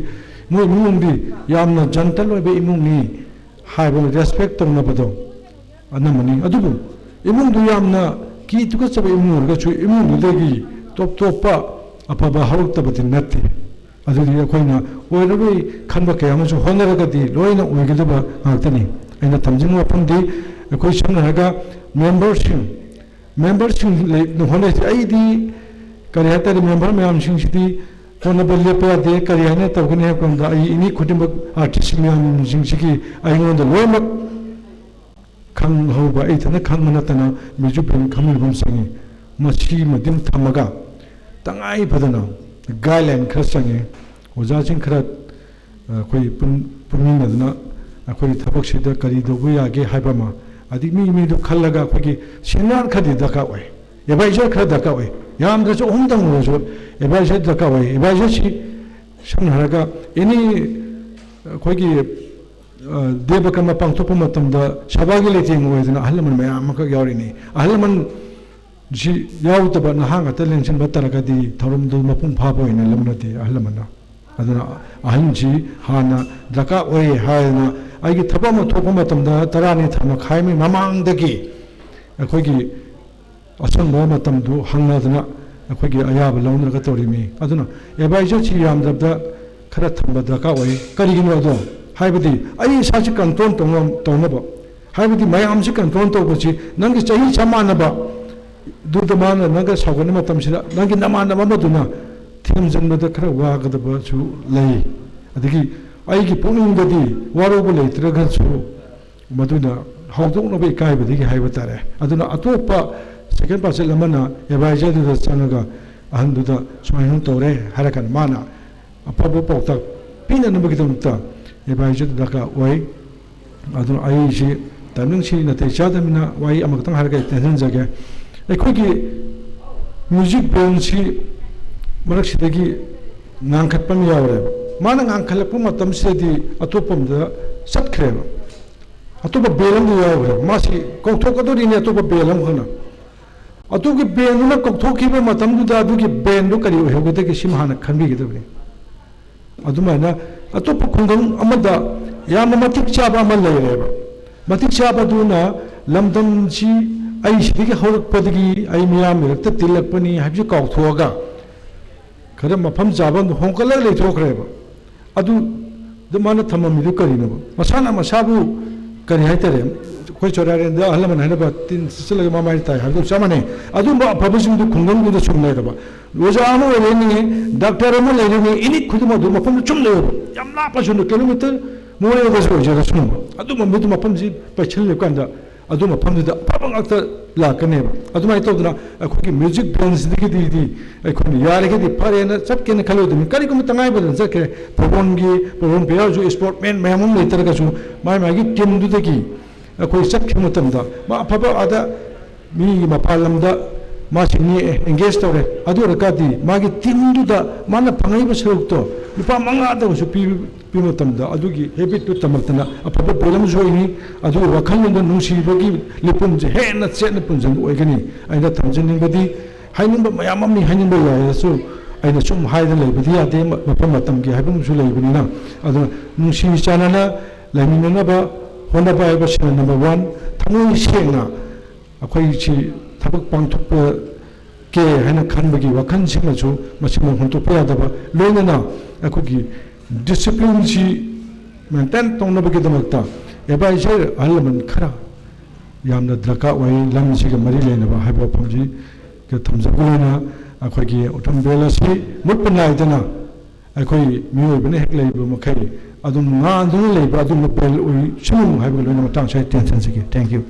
Speaker 6: मोय इमुंगदि यामना जनटल ओइबे इमुंगनी हाइबो रेस्पेक्ट तौनबदो अनमनी अदुबु इमुंगदु यामना की तुकचबे इमुंगरगसु इमुंगदगी टॉप टॉपा अफबा हरकतबदि नत्ते अदुदि अखोइना ओइरबे खनबा कयामसु होनरगदि लोइना ओइगदबा ngakतनी अइना थमजिंग वफमदि अखोइ समनरगा मेंबरसिंग होने आईदी करी हातारी मेंबर मैम सिंगसिदी होनबा लेपा दे करी हाने तबगने हेकमदा आई इनी खुदिमक आर्टिस्ट मैम सिंगसिगी आइनोंदा लोइमक खंग होबा आइथना खंग नतना म्यूजिक बैंड खमिबम संगे मसी मदिम थमगा तंगाई फदना गाइडलाइन खर संगे ओजासिंग खर कोई पुमिनदना अखोई थबकसिदा करी दोबु यागे हाइबामा अदि मी दु खल्लगा अखोगी सेनार खदि दका ओय एबाइजर खर दका ओय यामदसु ओमदंग रोजो एबाइजर दका ओय एबाइजर सि समनरगा एनी अखोगी देवकर्म पांथोप मतमदा सभागी लेथिंग ओयदना अहलमन मयाम मक यावरिनी अहलमन खुदिमक अखोगी म्यूजिक बैंड खमिबम संगे मसी मदिम थमगा तंगाई फदना गाइडलाइन खर संगे ओजासिंग खर कोई पुमिनदना अखोई थबकसिदा करी दोबु यागे हाइबामा अदि मी दु खल्लगा अखोगी सेनार खदि दका ओय एबाइजर खर दका ओय एबाइजर सि समनरगा एनी अखोगी देवकर्म पांथोप मतमदा सभागी लेथिंग ओयदना अहलमन मयाम मक यावरिनी अहलमन ji yau ta ba na hanga ta lengsin ba taraka di thorum du mapung pha bo ina lamna di ahlamana aduna ahim ji hana daka oi haina ai gi thaba ma thopa matam da tarani thama khaimi mamang dagi akhoi gi asang ba matam du hangna dana akhoi gi ayaba lawnra ka tori mi aduna ebaijo chi yam dabda khara thamba daka oi kari gi no do haibadi ai sa chi control tongna ba haibadi mayam chi control to ba chi nang gi chahi chamana ba du da mana nang ga sagani matam sida nang gi namana mamaduna thim janbada khara wa ga da ba chu lei adigi ai gi puning da di waro bo lei tra ga chu maduna hawdong no be kai ba di haiba tare aduna atopa second parcel amana ebaija du da chanaga ahandu da swahin tore harakan mana apabo pokta pina no gi ta ebaija da ka oi aduna ai ji tamning chi na te cha da mina wai amak tang har ga tension jage ekhoi gi music band chi marak sidagi ngangkhat pam yawre mana ngangkhalak pu matam sidi atopam da satkhre atopa belam du yawre masi kokthok adori ni atopa belam khana atoki ben na kokthok ki ba matam du da du ki ben du kari hoge de ki simhana khanbi gi dabni adumana atopa khungam amada yam matik chaba amal leireba matik chaba du na lamdam chi ai sidigi horak padigi ai miyam rekta tilak pani habji kokthoga kada mafam jaban hongkala le thokraeba adu de mana thamami du karina ba masana masabu kari haitare koi chorare da halama na ba tin silaga mamai tai hadu samane adu ba phabusing du khungam du sumne da ba roja amu le ni doctor amu le ni ini khuduma du mafam chum le yam la pa junu kilometer more da so jara sum adu mamu du mafam ji pachil le kanda adu mafam du phabang akta la kane ba adu mai to duna akhoki music bands digi di akhoni yare ge di pare na sab ke na khalo du kari kum tangai ba ja ke program gi program pe ju sportman memum le tar ga ju mai mai gi kim du digi akhoi sab ke mutam da ma phaba ada mi ma palam da ma sini engage tore adu ra di ma gi tim du da mana phangai ba seruk to lupa manga da su pi mutam da adu gi habit tu tamartana aphaba program jo ini adu wakhal da nusi ba gi lipum je he na che na punjan oi gani aina thamjin ning badi hainin ba mayam mi hainin ba ya su aina sum haida le badi ade mapam matam gi habum su le bani na adu nusi chana na lamin na ba honda ba ba shin number 1 thamui sengna akhoi chi thabak pangthok pa ke haina khan ba gi wakhan sing chu masim honto pa da ba loina na akhogi discipline chi maintain tongna ba gi damakta ebaije alaman khara yamna draka wai lam chi ga mari lena ba haiba phamji ke thamjagulena akhogi utham belasi mutpanai dana akhoi mioi bane hek lei ba makai adum nga andung lei ba adum bel oi chum haiba lena matang sai tension chi thank you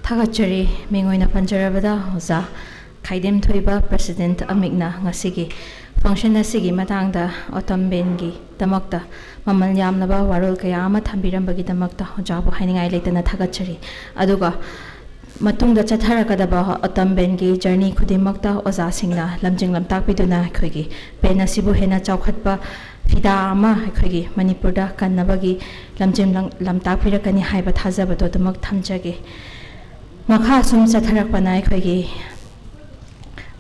Speaker 1: Thagachari mingoina panjarabada hoza khaidem thoiba president amikna ngasigi function asigi matangda autumn bengi damakta mamal yamnaba warol kaya ama thambirambagi damakta hojabu hainingai leitana thagachari aduga matungda chatharakadaba autumn bengi journey khudimakta oza singna lamjing lamtak piduna khoigi pena sibu hena chaukhatpa fida ama khoigi manipurda kannabagi lamjing lamtak pirakani haiba thajabado damak thamjage makha sum chatharakpana khoigi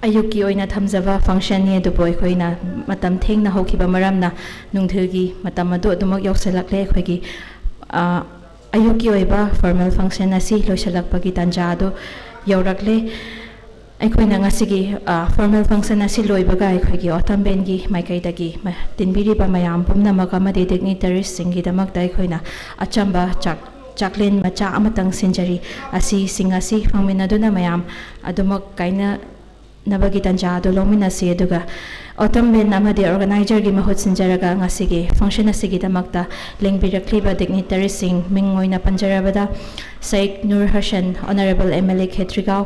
Speaker 1: ayuki oina thamjaba function ni du boy khoina matam thengna hokiba maramna nungthilgi matam adu adumak yausalakle khoigi ayuki oiba formal function asi loisalakpagi tanja adu yaurakle aikhoina ngasigi formal function asi loibaga aikhoigi autumn bengi maikaidagi tinbiri ba mayam pumna magamadi dignitaries singi damakta aikhoina achamba chaklen macha amatang sinjari asi singasi fangminaduna mayam adumak kaina nabagi tanja adu lomina si aduga autumn ben amadi organizer gi mahut sinjaraga ngasigi function asigi damakta lengbirakliba dignitary sing mingoina panjarabada Sheikh Nur Hassan honorable MLA Khetrigao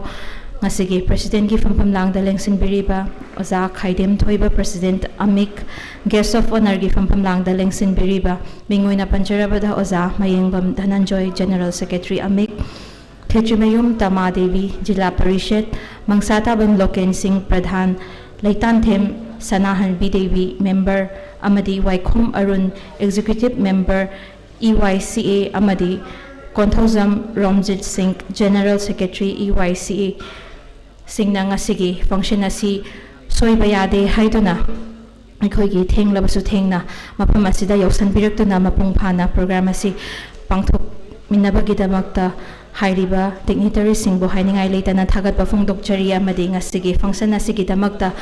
Speaker 1: ngasigi president gi fampam langda lengsin biriba oza khaidem thoiba president Amik guest of honor gi fampam langda lengsin biriba mingoina panjarabada oza mayengbam Dhananjoy general secretary Amik Khetrimayum Tamadevi Jila Parishad Mangsata Bam Loken Singh Pradhan Laitan Them Sanahan Bidevi member amadi Waikhum Arun Executive Member EYCA amadi Konthozam Romjit Singh General Secretary EYCA singna ngasigi function asi soiba yade haiduna ꯑꯩꯈꯣꯏꯒꯤ ꯊꯦꯡꯂꯕꯁꯨ ꯊꯦꯡꯅ ꯃꯐꯝ ꯑꯁꯤꯗ ꯌꯧꯁꯟꯕꯤꯔꯛꯇꯨꯅ ꯃꯄꯨꯡ ꯐꯥꯅ ꯄ꯭ꯔꯣꯒ꯭ꯔꯥꯝ ꯑꯁꯤ ꯄꯥꯡꯊꯣꯛꯃꯤꯟꯅꯕꯒꯤꯗꯃꯛꯇ ꯍꯥꯏꯔꯤꯕ ꯗꯤꯒꯅꯤꯇꯔꯤꯁꯤꯡꯕꯨ ꯍꯥꯏꯅꯤꯡꯉꯥꯏ ꯂꯩꯇꯅ ꯊꯥꯒꯠꯄ ꯐꯣꯡꯗꯣꯛꯆꯔꯤ ꯑꯃꯗꯤ ꯉꯁꯤꯒꯤ ꯐꯪꯁꯟ ꯑꯁꯤꯒꯤꯗꯃꯛꯇ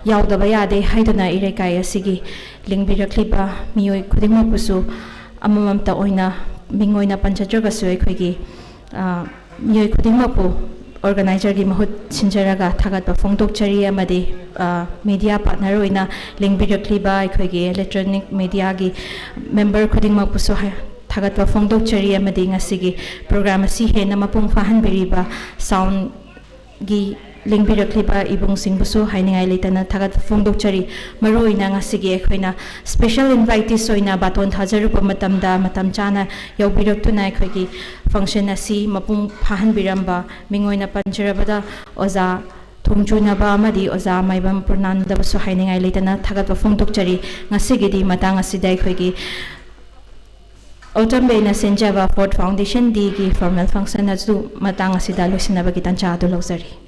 Speaker 1: ꯌꯥꯎꯗꯕ ꯌꯥꯗꯦ ꯍꯥꯏꯗꯨꯅ ꯏꯔꯩꯀꯥꯏ ꯑꯁꯤꯒꯤ ꯂꯤꯡꯕꯤꯔꯛꯂꯤꯕ ꯃꯤꯑꯣꯏ ꯈꯨꯗꯤꯡꯃꯛꯄꯨꯁꯨ ꯑꯃꯃꯝꯇ ꯑꯣꯏꯅ ꯃꯤꯡ ꯑꯣꯏꯅ ꯄꯟꯖꯗ꯭ꯔꯒꯁꯨ ꯑꯩꯈꯣꯏꯒꯤ ꯃꯤꯑꯣꯏ ꯈꯨꯗꯤꯡꯃꯛꯄꯨ organizer gi mahut sinjaraga thagat ba phongdokchari amadi media partner oina lingbirakli ba aikoigi electronic media gi member khuding ma puso thagat ba phongdokchari amadi ngasigi program asi hena mapung fahan biriba sound gi lingbirakli ba ibung sing busu hainingai leitana thagat phongdokchari maroina ngasigi aikoina special invitees oina baton thajaru pa matam chana yaubiraktuna aikoigi function asi mapung phahan biramba mingoina panjarabada oza thongchunaba amadi oza maibam purnanda basu hainingai leitana thagat ba phongdokchari ngasigi di matang asida aikoigi Autumn Senjava Fort Foundation D gi formal function asu matang asida losinaba gi tancha adu lawsari